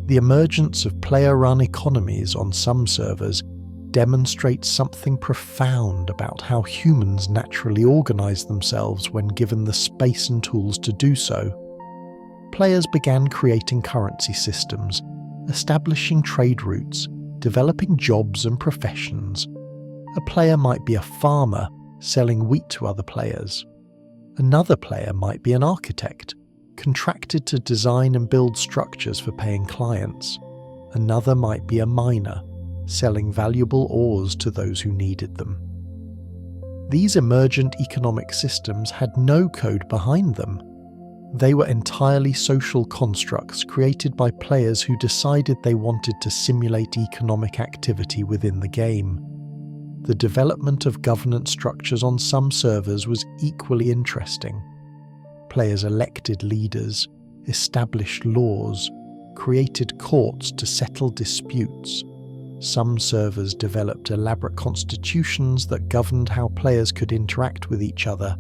The emergence of player-run economies on some servers demonstrates something profound about how humans naturally organize themselves when given the space and tools to do so. Players began creating currency systems, establishing trade routes, developing jobs and professions. A player might be a farmer, selling wheat to other players. Another player might be an architect, contracted to design and build structures for paying clients. Another might be a miner, selling valuable ores to those who needed them. These emergent economic systems had no code behind them. They were entirely social constructs created by players who decided they wanted to simulate economic activity within the game. The development of governance structures on some servers was equally interesting. Players elected leaders, established laws, created courts to settle disputes. Some servers developed elaborate constitutions that governed how players could interact with each other.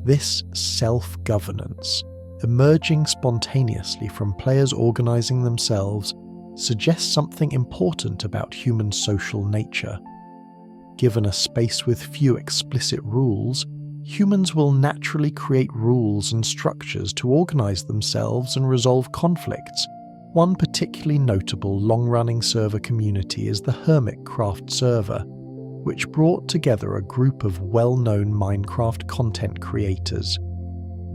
This self-governance, emerging spontaneously from players organizing themselves, suggests something important about human social nature. Given a space with few explicit rules, humans will naturally create rules and structures to organize themselves and resolve conflicts. One particularly notable long-running server community is the Hermitcraft server, which brought together a group of well-known Minecraft content creators.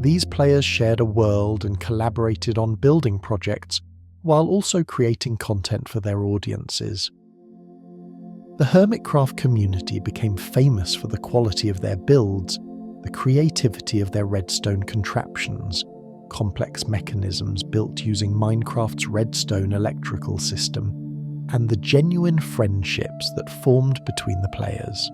These players shared a world and collaborated on building projects, while also creating content for their audiences. The Hermitcraft community became famous for the quality of their builds, the creativity of their redstone contraptions, complex mechanisms built using Minecraft's redstone electrical system, and the genuine friendships that formed between the players.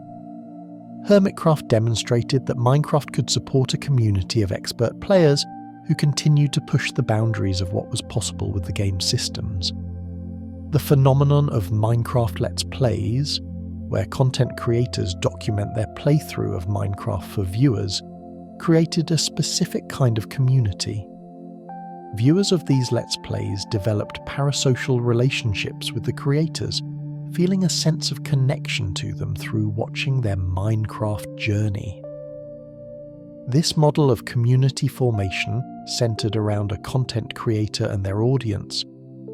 Hermitcraft demonstrated that Minecraft could support a community of expert players who continued to push the boundaries of what was possible with the game's systems. The phenomenon of Minecraft Let's Plays, where content creators document their playthrough of Minecraft for viewers, created a specific kind of community. Viewers of these Let's Plays developed parasocial relationships with the creators, feeling a sense of connection to them through watching their Minecraft journey. This model of community formation, centered around a content creator and their audience,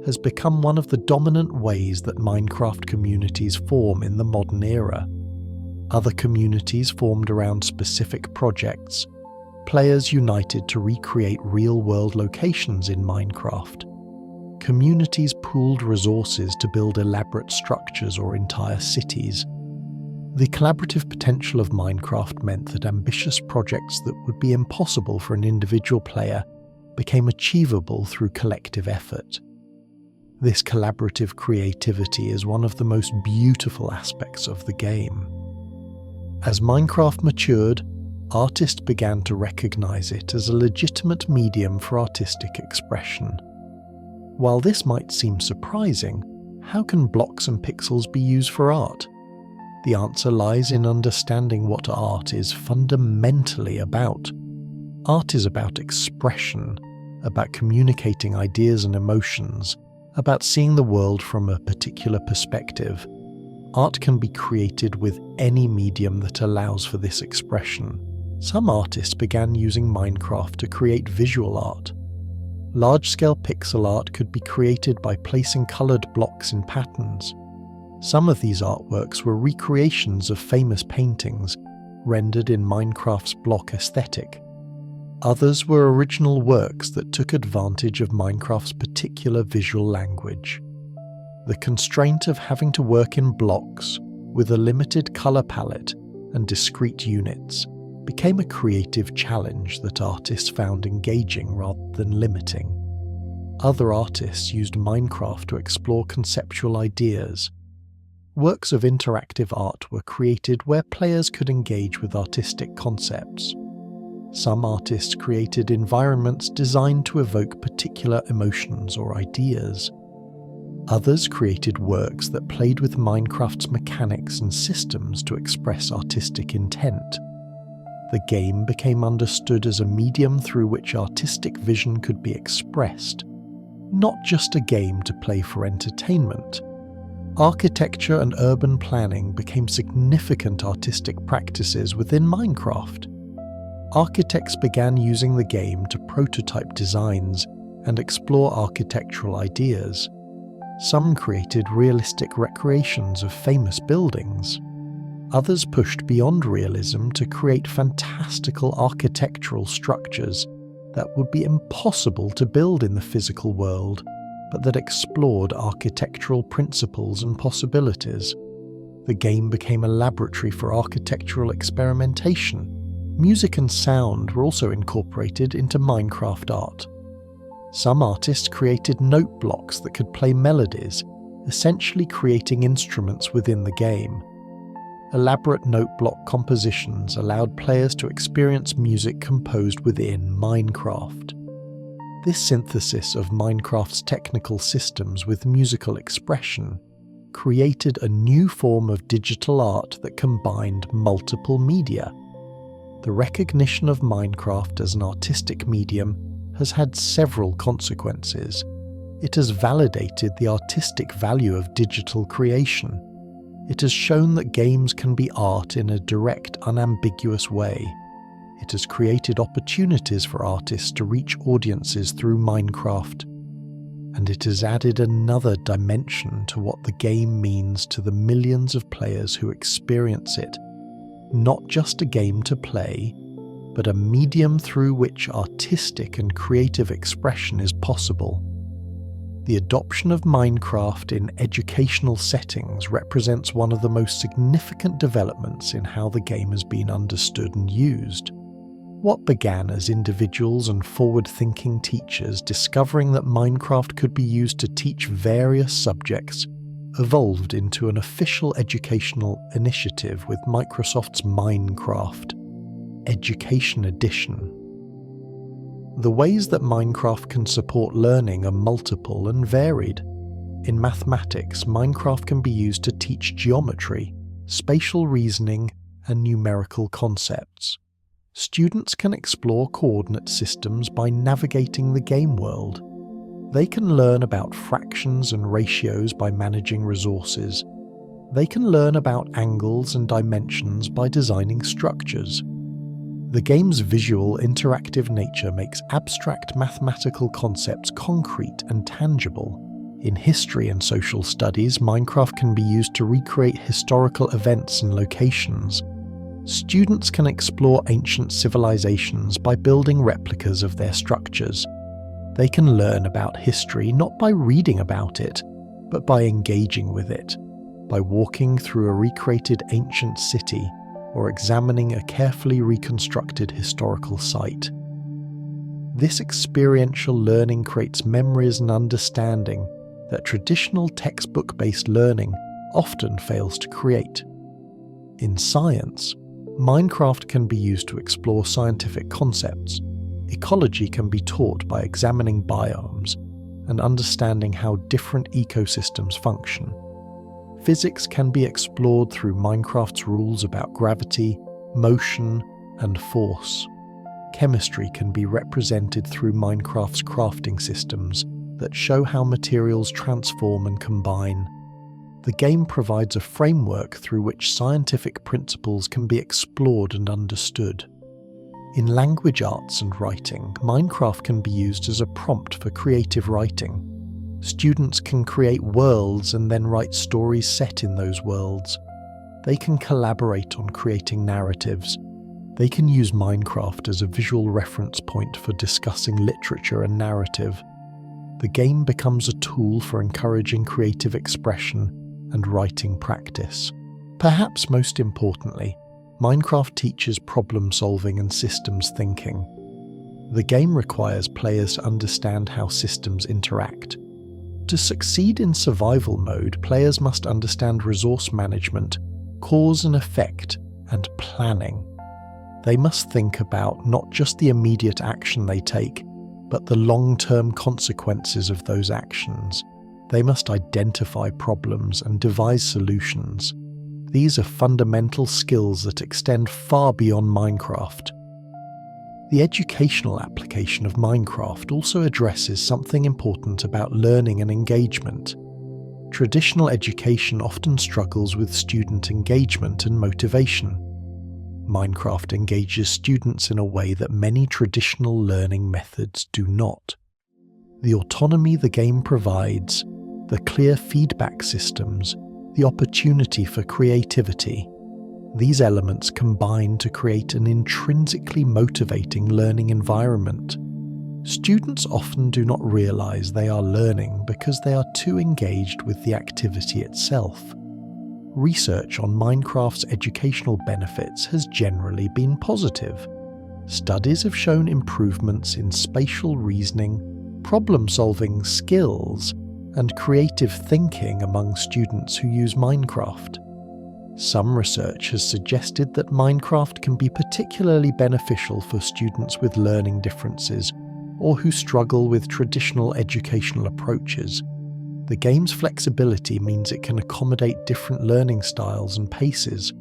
has become one of the dominant ways that Minecraft communities form in the modern era. Other communities formed around specific projects. Players united to recreate real-world locations in Minecraft. Communities pooled resources to build elaborate structures or entire cities. The collaborative potential of Minecraft meant that ambitious projects that would be impossible for an individual player became achievable through collective effort. This collaborative creativity is one of the most beautiful aspects of the game. As Minecraft matured, artists began to recognize it as a legitimate medium for artistic expression. While this might seem surprising, how can blocks and pixels be used for art? The answer lies in understanding what art is fundamentally about. Art is about expression, about communicating ideas and emotions, about seeing the world from a particular perspective. Art can be created with any medium that allows for this expression. Some artists began using Minecraft to create visual art. Large-scale pixel art could be created by placing colored blocks in patterns. Some of these artworks were recreations of famous paintings, rendered in Minecraft's block aesthetic. Others were original works that took advantage of Minecraft's particular visual language. The constraint of having to work in blocks, with a limited color palette and discrete units, became a creative challenge that artists found engaging rather than limiting. Other artists used Minecraft to explore conceptual ideas. Works of interactive art were created where players could engage with artistic concepts. Some artists created environments designed to evoke particular emotions or ideas. Others created works that played with Minecraft's mechanics and systems to express artistic intent. The game became understood as a medium through which artistic vision could be expressed, not just a game to play for entertainment. Architecture and urban planning became significant artistic practices within Minecraft. Architects began using the game to prototype designs and explore architectural ideas. Some created realistic recreations of famous buildings. Others pushed beyond realism to create fantastical architectural structures that would be impossible to build in the physical world, but that explored architectural principles and possibilities. The game became a laboratory for architectural experimentation. Music and sound were also incorporated into Minecraft art. Some artists created note blocks that could play melodies, essentially creating instruments within the game. Elaborate note block compositions allowed players to experience music composed within Minecraft. This synthesis of Minecraft's technical systems with musical expression created a new form of digital art that combined multiple media. The recognition of Minecraft as an artistic medium has had several consequences. It has validated the artistic value of digital creation. It has shown that games can be art in a direct, unambiguous way. It has created opportunities for artists to reach audiences through Minecraft. And it has added another dimension to what the game means to the millions of players who experience it. Not just a game to play, but a medium through which artistic and creative expression is possible. The adoption of Minecraft in educational settings represents one of the most significant developments in how the game has been understood and used. What began as individuals and forward-thinking teachers discovering that Minecraft could be used to teach various subjects evolved into an official educational initiative with Microsoft's Minecraft Education Edition. The ways that Minecraft can support learning are multiple and varied. In mathematics, Minecraft can be used to teach geometry, spatial reasoning, and numerical concepts. Students can explore coordinate systems by navigating the game world. They can learn about fractions and ratios by managing resources. They can learn about angles and dimensions by designing structures. The game's visual, interactive nature makes abstract mathematical concepts concrete and tangible. In history and social studies, Minecraft can be used to recreate historical events and locations. Students can explore ancient civilizations by building replicas of their structures. They can learn about history not by reading about it, but by engaging with it, by walking through a recreated ancient city or examining a carefully reconstructed historical site. This experiential learning creates memories and understanding that traditional textbook-based learning often fails to create. In science, Minecraft can be used to explore scientific concepts. Ecology can be taught by examining biomes and understanding how different ecosystems function. Physics can be explored through Minecraft's rules about gravity, motion, and force. Chemistry can be represented through Minecraft's crafting systems that show how materials transform and combine. The game provides a framework through which scientific principles can be explored and understood. In language arts and writing, Minecraft can be used as a prompt for creative writing. Students can create worlds and then write stories set in those worlds. They can collaborate on creating narratives. They can use Minecraft as a visual reference point for discussing literature and narrative. The game becomes a tool for encouraging creative expression and writing practice. Perhaps most importantly, Minecraft teaches problem solving and systems thinking. The game requires players to understand how systems interact. To succeed in survival mode, players must understand resource management, cause and effect, and planning. They must think about not just the immediate action they take, but the long-term consequences of those actions. They must identify problems and devise solutions. These are fundamental skills that extend far beyond Minecraft. The educational application of Minecraft also addresses something important about learning and engagement. Traditional education often struggles with student engagement and motivation. Minecraft engages students in a way that many traditional learning methods do not. The autonomy the game provides, the clear feedback systems, the opportunity for creativity, these elements combine to create an intrinsically motivating learning environment. Students often do not realize they are learning because they are too engaged with the activity itself. Research on Minecraft's educational benefits has generally been positive. Studies have shown improvements in spatial reasoning, problem-solving skills, and creative thinking among students who use Minecraft. Some research has suggested that Minecraft can be particularly beneficial for students with learning differences or who struggle with traditional educational approaches. The game's flexibility means it can accommodate different learning styles and paces.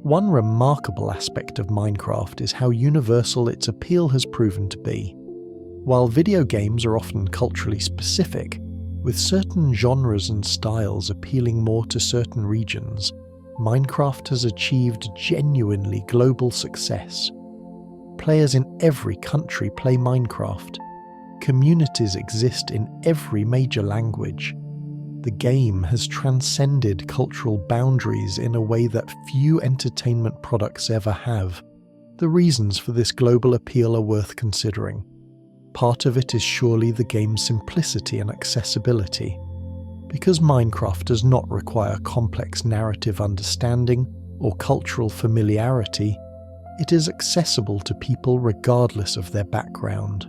One remarkable aspect of Minecraft is how universal its appeal has proven to be. While video games are often culturally specific, with certain genres and styles appealing more to certain regions, Minecraft has achieved genuinely global success. Players in every country play Minecraft. Communities exist in every major language. The game has transcended cultural boundaries in a way that few entertainment products ever have. The reasons for this global appeal are worth considering. Part of it is surely the game's simplicity and accessibility. Because Minecraft does not require complex narrative understanding or cultural familiarity, it is accessible to people regardless of their background.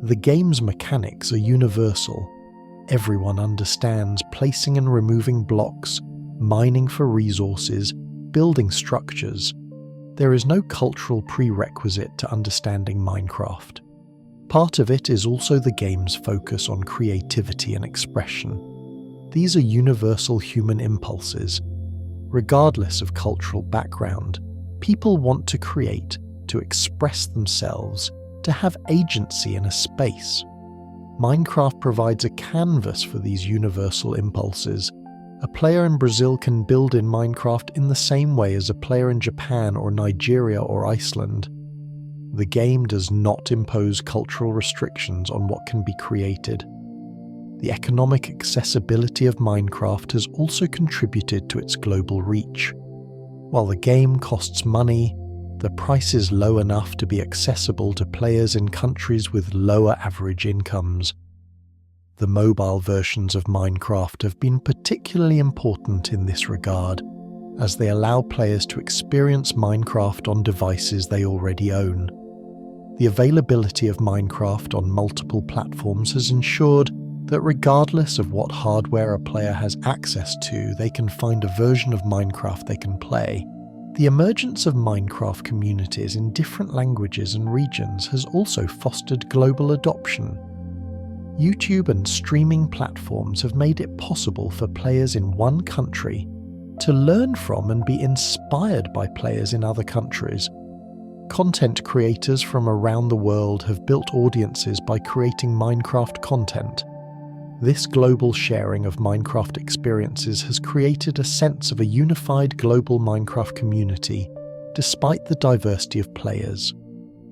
The game's mechanics are universal. Everyone understands placing and removing blocks, mining for resources, building structures. There is no cultural prerequisite to understanding Minecraft. Part of it is also the game's focus on creativity and expression. These are universal human impulses. Regardless of cultural background, people want to create to express themselves, to have agency in a space. Minecraft provides a canvas for these universal impulses. A player in Brazil can build in Minecraft in the same way as a player in Japan or Nigeria or Iceland. The game does not impose cultural restrictions on what can be created. The economic accessibility of Minecraft has also contributed to its global reach. While the game costs money, the price is low enough to be accessible to players in countries with lower average incomes. The mobile versions of Minecraft have been particularly important in this regard, as they allow players to experience Minecraft on devices they already own. The availability of Minecraft on multiple platforms has ensured that regardless of what hardware a player has access to, they can find a version of Minecraft they can play. The emergence of Minecraft communities in different languages and regions has also fostered global adoption. YouTube and streaming platforms have made it possible for players in one country to learn from and be inspired by players in other countries. Content creators from around the world have built audiences by creating Minecraft content. This global sharing of Minecraft experiences has created a sense of a unified global Minecraft community, despite the diversity of players.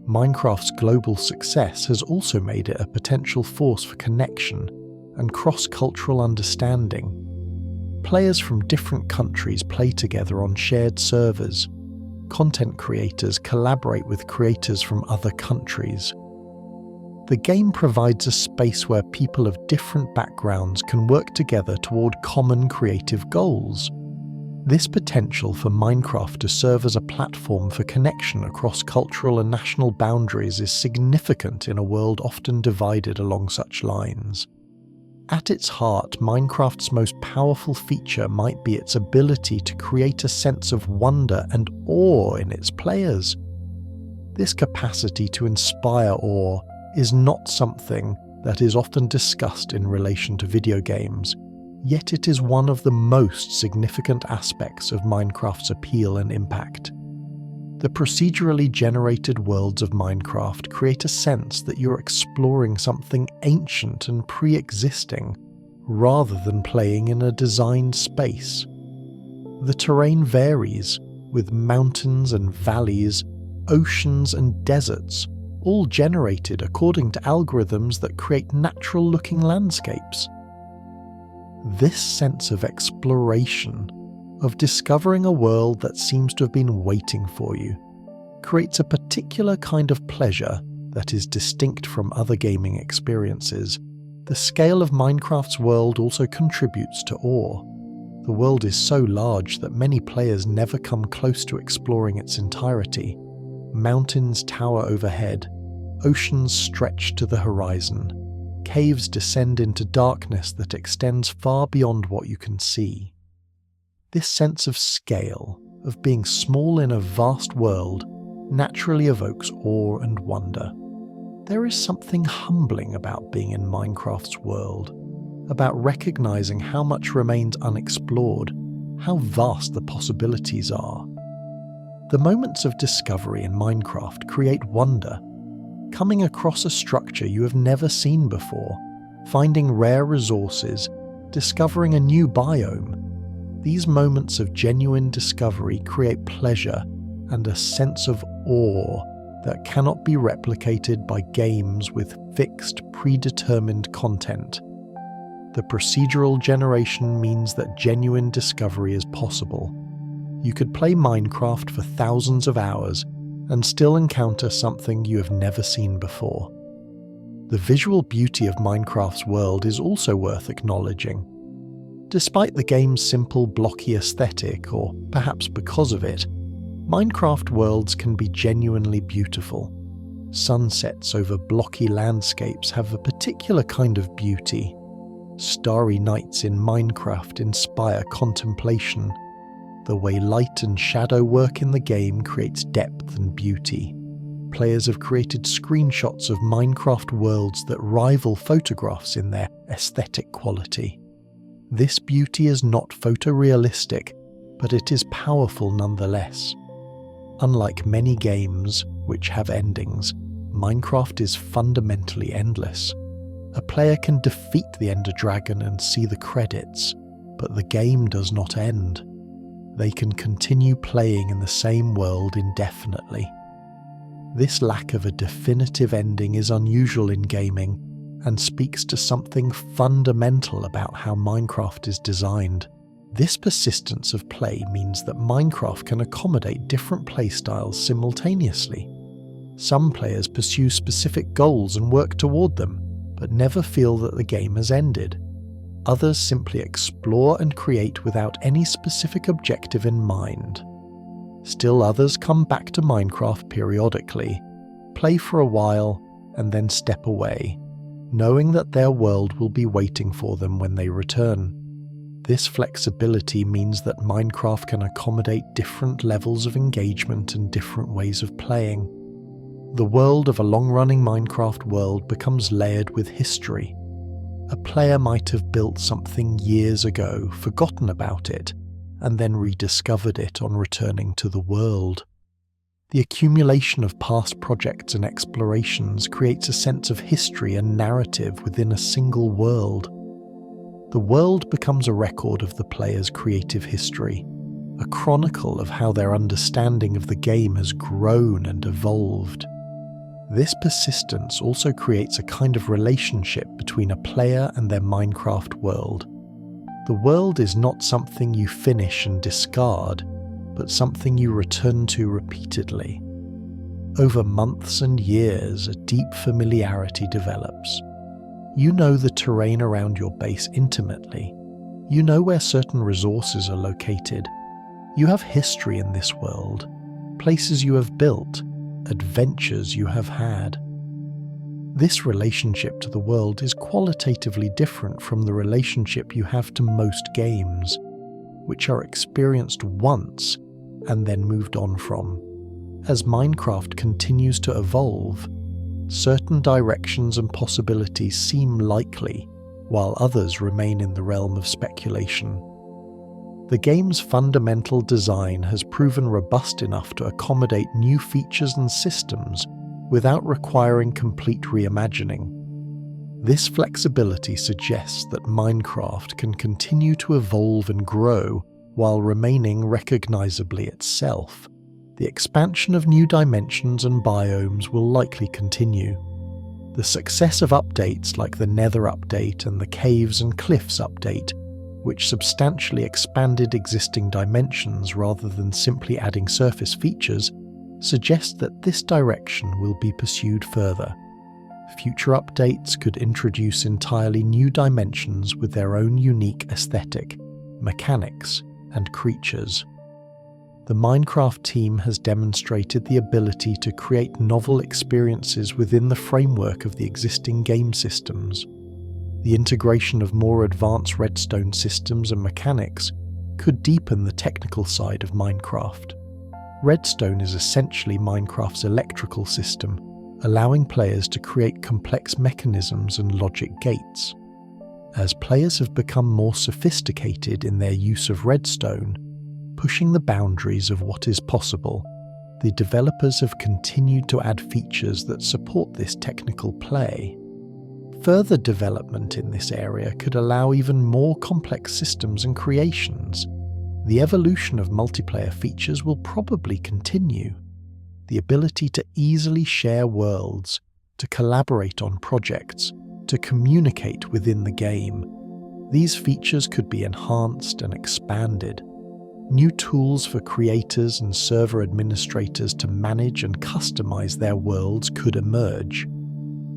Minecraft's global success has also made it a potential force for connection and cross-cultural understanding. Players from different countries play together on shared servers. Content creators collaborate with creators from other countries. The game provides a space where people of different backgrounds can work together toward common creative goals. This potential for Minecraft to serve as a platform for connection across cultural and national boundaries is significant in a world often divided along such lines. At its heart, Minecraft's most powerful feature might be its ability to create a sense of wonder and awe in its players. This capacity to inspire awe is not something that is often discussed in relation to video games, yet it is one of the most significant aspects of Minecraft's appeal and impact. The procedurally generated worlds of Minecraft create a sense that you're exploring something ancient and pre-existing, rather than playing in a designed space. The terrain varies, with mountains and valleys, oceans and deserts, all generated according to algorithms that create natural-looking landscapes. This sense of exploration, of discovering a world that seems to have been waiting for you, creates a particular kind of pleasure that is distinct from other gaming experiences. The scale of Minecraft's world also contributes to awe. The world is so large that many players never come close to exploring its entirety. Mountains tower overhead, oceans stretch to the horizon, caves descend into darkness that extends far beyond what you can see. This sense of scale, of being small in a vast world, naturally evokes awe and wonder. There is something humbling about being in Minecraft's world, about recognizing how much remains unexplored, how vast the possibilities are. The moments of discovery in Minecraft create wonder. Coming across a structure you have never seen before, finding rare resources, discovering a new biome. These moments of genuine discovery create pleasure and a sense of awe that cannot be replicated by games with fixed, predetermined content. The procedural generation means that genuine discovery is possible. You could play Minecraft for thousands of hours and still encounter something you have never seen before. The visual beauty of Minecraft's world is also worth acknowledging. Despite the game's simple blocky aesthetic, or perhaps because of it, Minecraft worlds can be genuinely beautiful. Sunsets over blocky landscapes have a particular kind of beauty. Starry nights in Minecraft inspire contemplation. The way light and shadow work in the game creates depth and beauty. Players have created screenshots of Minecraft worlds that rival photographs in their aesthetic quality. This beauty is not photorealistic, but it is powerful nonetheless. Unlike many games, which have endings, Minecraft is fundamentally endless. A player can defeat the Ender Dragon and see the credits, but the game does not end. They can continue playing in the same world indefinitely. This lack of a definitive ending is unusual in gaming and speaks to something fundamental about how Minecraft is designed. This persistence of play means that Minecraft can accommodate different playstyles simultaneously. Some players pursue specific goals and work toward them, but never feel that the game has ended. Others simply explore and create without any specific objective in mind. Still others come back to Minecraft periodically, play for a while, and then step away, knowing that their world will be waiting for them when they return. This flexibility means that Minecraft can accommodate different levels of engagement and different ways of playing. The world of a long-running Minecraft world becomes layered with history. A player might have built something years ago, forgotten about it, and then rediscovered it on returning to the world. The accumulation of past projects and explorations creates a sense of history and narrative within a single world. The world becomes a record of the player's creative history, a chronicle of how their understanding of the game has grown and evolved. This persistence also creates a kind of relationship between a player and their Minecraft world. The world is not something you finish and discard, but something you return to repeatedly. Over months and years, a deep familiarity develops. You know the terrain around your base intimately. You know where certain resources are located. You have history in this world, places you have built, adventures you have had. This relationship to the world is qualitatively different from the relationship you have to most games, which are experienced once and then moved on from. As Minecraft continues to evolve, certain directions and possibilities seem likely, while others remain in the realm of speculation. The game's fundamental design has proven robust enough to accommodate new features and systems without requiring complete reimagining. This flexibility suggests that Minecraft can continue to evolve and grow while remaining recognizably itself. The expansion of new dimensions and biomes will likely continue. The success of updates like the Nether update and the Caves and Cliffs update, which substantially expanded existing dimensions rather than simply adding surface features, suggests that this direction will be pursued further. Future updates could introduce entirely new dimensions with their own unique aesthetic, mechanics, and creatures. The Minecraft team has demonstrated the ability to create novel experiences within the framework of the existing game systems. The integration of more advanced redstone systems and mechanics could deepen the technical side of Minecraft. Redstone is essentially Minecraft's electrical system, allowing players to create complex mechanisms and logic gates. As players have become more sophisticated in their use of redstone, pushing the boundaries of what is possible, the developers have continued to add features that support this technical play. Further development in this area could allow even more complex systems and creations. The evolution of multiplayer features will probably continue. The ability to easily share worlds, to collaborate on projects, to communicate within the game. These features could be enhanced and expanded. New tools for creators and server administrators to manage and customize their worlds could emerge.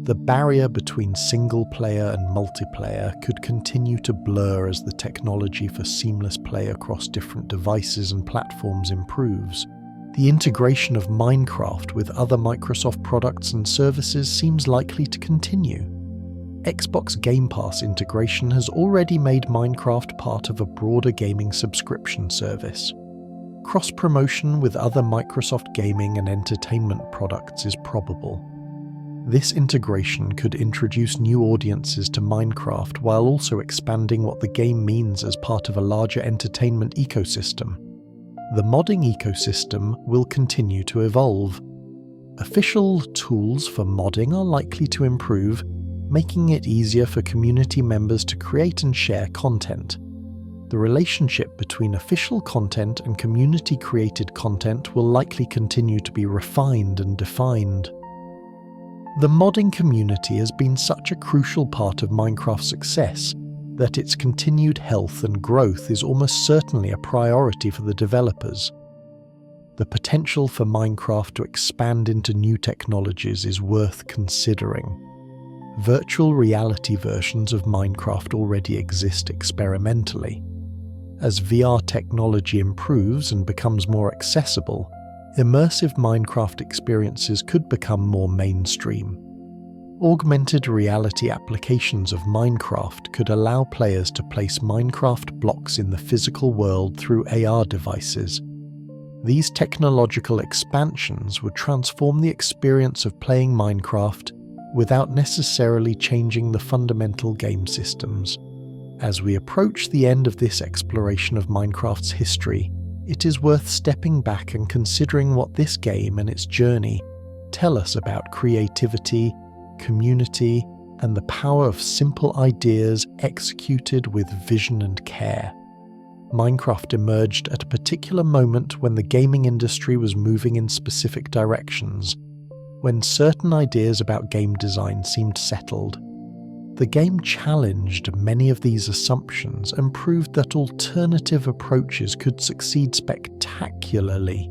The barrier between single-player and multiplayer could continue to blur as the technology for seamless play across different devices and platforms improves. The integration of Minecraft with other Microsoft products and services seems likely to continue. Xbox Game Pass integration has already made Minecraft part of a broader gaming subscription service. Cross-promotion with other Microsoft gaming and entertainment products is probable. This integration could introduce new audiences to Minecraft while also expanding what the game means as part of a larger entertainment ecosystem. The modding ecosystem will continue to evolve. Official tools for modding are likely to improve, making it easier for community members to create and share content. The relationship between official content and community-created content will likely continue to be refined and defined. The modding community has been such a crucial part of Minecraft's success that its continued health and growth is almost certainly a priority for the developers. The potential for Minecraft to expand into new technologies is worth considering. Virtual reality versions of Minecraft already exist experimentally. As VR technology improves and becomes more accessible, immersive Minecraft experiences could become more mainstream. Augmented reality applications of Minecraft could allow players to place Minecraft blocks in the physical world through AR devices. These technological expansions would transform the experience of playing Minecraft without necessarily changing the fundamental game systems. As we approach the end of this exploration of Minecraft's history, it is worth stepping back and considering what this game and its journey tell us about creativity, community, and the power of simple ideas executed with vision and care. Minecraft emerged at a particular moment when the gaming industry was moving in specific directions, when certain ideas about game design seemed settled. The game challenged many of these assumptions and proved that alternative approaches could succeed spectacularly.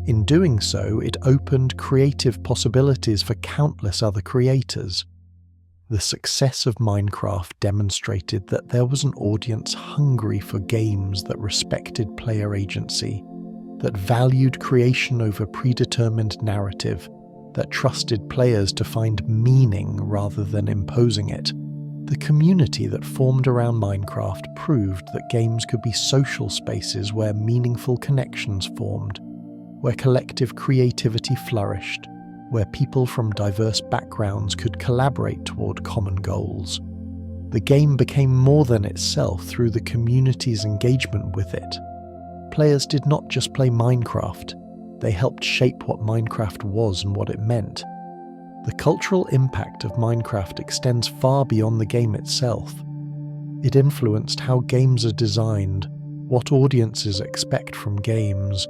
In doing so, it opened creative possibilities for countless other creators. The success of Minecraft demonstrated that there was an audience hungry for games that respected player agency, that valued creation over predetermined narrative, that trusted players to find meaning rather than imposing it. The community that formed around Minecraft proved that games could be social spaces where meaningful connections formed, where collective creativity flourished, where people from diverse backgrounds could collaborate toward common goals. The game became more than itself through the community's engagement with it. Players did not just play Minecraft, they helped shape what Minecraft was and what it meant. The cultural impact of Minecraft extends far beyond the game itself. It influenced how games are designed, what audiences expect from games,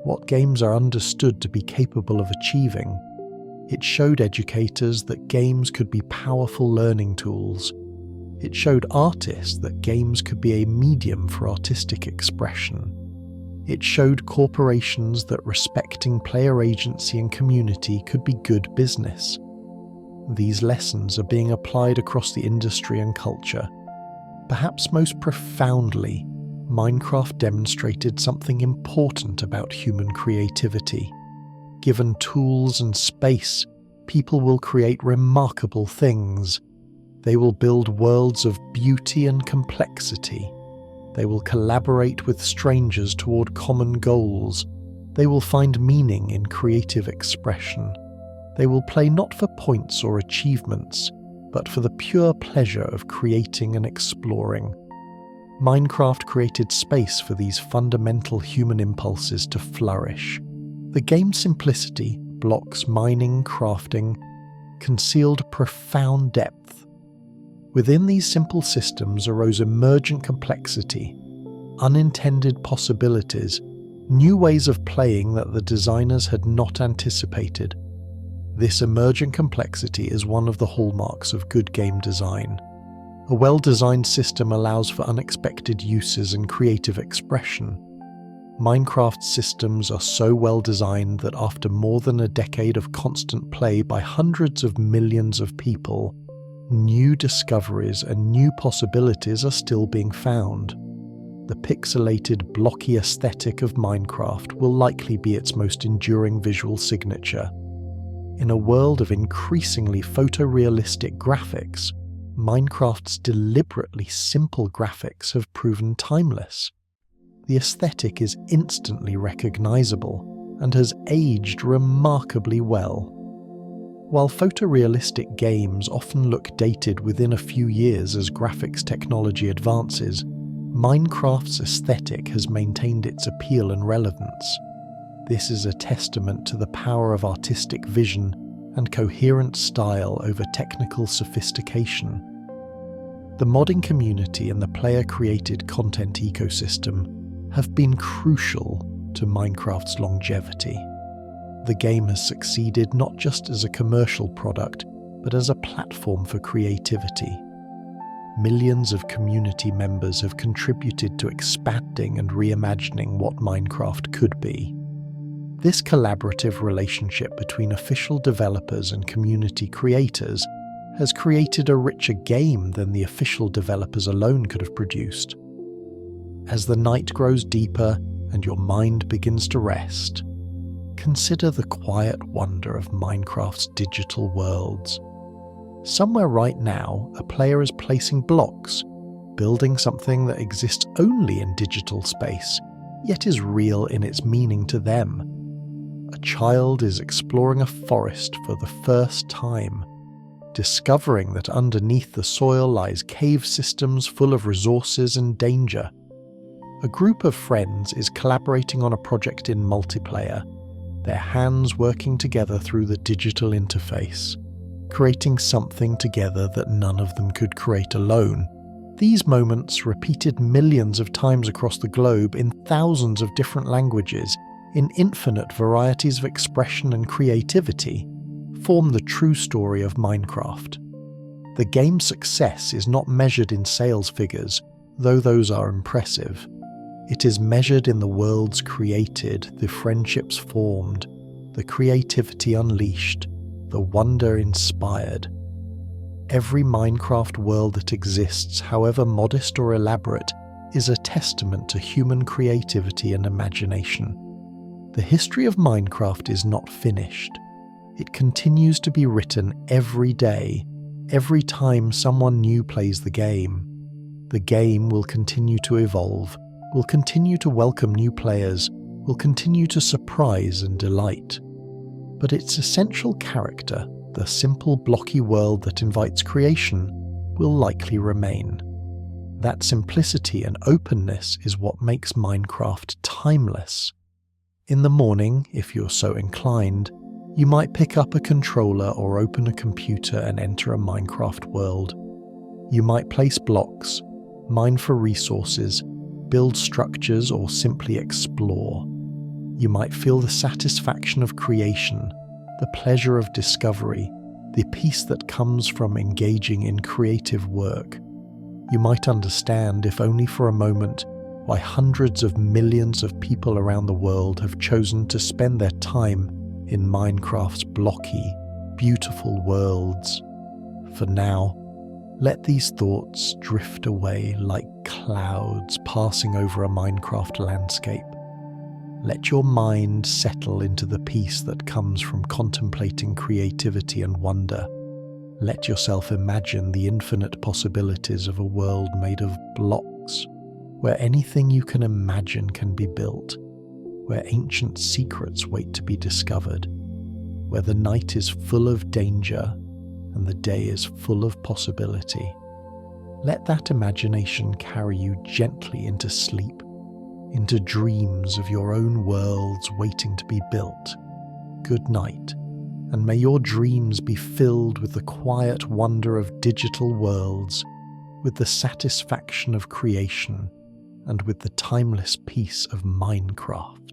what games are understood to be capable of achieving. It showed educators that games could be powerful learning tools. It showed artists that games could be a medium for artistic expression. It showed corporations that respecting player agency and community could be good business. These lessons are being applied across the industry and culture. Perhaps most profoundly, Minecraft demonstrated something important about human creativity. Given tools and space, people will create remarkable things. They will build worlds of beauty and complexity. They will collaborate with strangers toward common goals. They will find meaning in creative expression. They will play not for points or achievements, but for the pure pleasure of creating and exploring. Minecraft created space for these fundamental human impulses to flourish. The game's simplicity, blocks, mining, crafting, concealed profound depth. Within these simple systems arose emergent complexity, unintended possibilities, new ways of playing that the designers had not anticipated. This emergent complexity is one of the hallmarks of good game design. A well-designed system allows for unexpected uses and creative expression. Minecraft's systems are so well designed that after more than a decade of constant play by hundreds of millions of people, new discoveries and new possibilities are still being found. The pixelated, blocky aesthetic of Minecraft will likely be its most enduring visual signature. In a world of increasingly photorealistic graphics, Minecraft's deliberately simple graphics have proven timeless. The aesthetic is instantly recognizable and has aged remarkably well. While photorealistic games often look dated within a few years as graphics technology advances, Minecraft's aesthetic has maintained its appeal and relevance. This is a testament to the power of artistic vision and coherent style over technical sophistication. The modding community and the player-created content ecosystem have been crucial to Minecraft's longevity. The game has succeeded not just as a commercial product, but as a platform for creativity. Millions of community members have contributed to expanding and reimagining what Minecraft could be. This collaborative relationship between official developers and community creators has created a richer game than the official developers alone could have produced. As the night grows deeper and your mind begins to rest, consider the quiet wonder of Minecraft's digital worlds. Somewhere right now, a player is placing blocks, building something that exists only in digital space, yet is real in its meaning to them. A child is exploring a forest for the first time, discovering that underneath the soil lies cave systems full of resources and danger. A group of friends is collaborating on a project in multiplayer, their hands working together through the digital interface, creating something together that none of them could create alone. These moments, repeated millions of times across the globe in thousands of different languages, in infinite varieties of expression and creativity, form the true story of Minecraft. The game's success is not measured in sales figures, though those are impressive. It is measured in the worlds created, the friendships formed, the creativity unleashed, the wonder inspired. Every Minecraft world that exists, however modest or elaborate, is a testament to human creativity and imagination. The history of Minecraft is not finished. It continues to be written every day, every time someone new plays the game. The game will continue to evolve, will continue to welcome new players, will continue to surprise and delight. But its essential character, the simple blocky world that invites creation, will likely remain. That simplicity and openness is what makes Minecraft timeless. In the morning, if you're so inclined, you might pick up a controller or open a computer and enter a Minecraft world. You might place blocks, mine for resources, build structures, or simply explore. You might feel the satisfaction of creation, the pleasure of discovery, the peace that comes from engaging in creative work. You might understand, if only for a moment, why hundreds of millions of people around the world have chosen to spend their time in Minecraft's blocky, beautiful worlds. For now, let these thoughts drift away like clouds passing over a Minecraft landscape. Let your mind settle into the peace that comes from contemplating creativity and wonder. Let yourself imagine the infinite possibilities of a world made of blocks, where anything you can imagine can be built, where ancient secrets wait to be discovered, where the night is full of danger and the day is full of possibility. Let that imagination carry you gently into sleep, into dreams of your own worlds waiting to be built. Good night, and may your dreams be filled with the quiet wonder of digital worlds, with the satisfaction of creation, and with the timeless peace of Minecraft.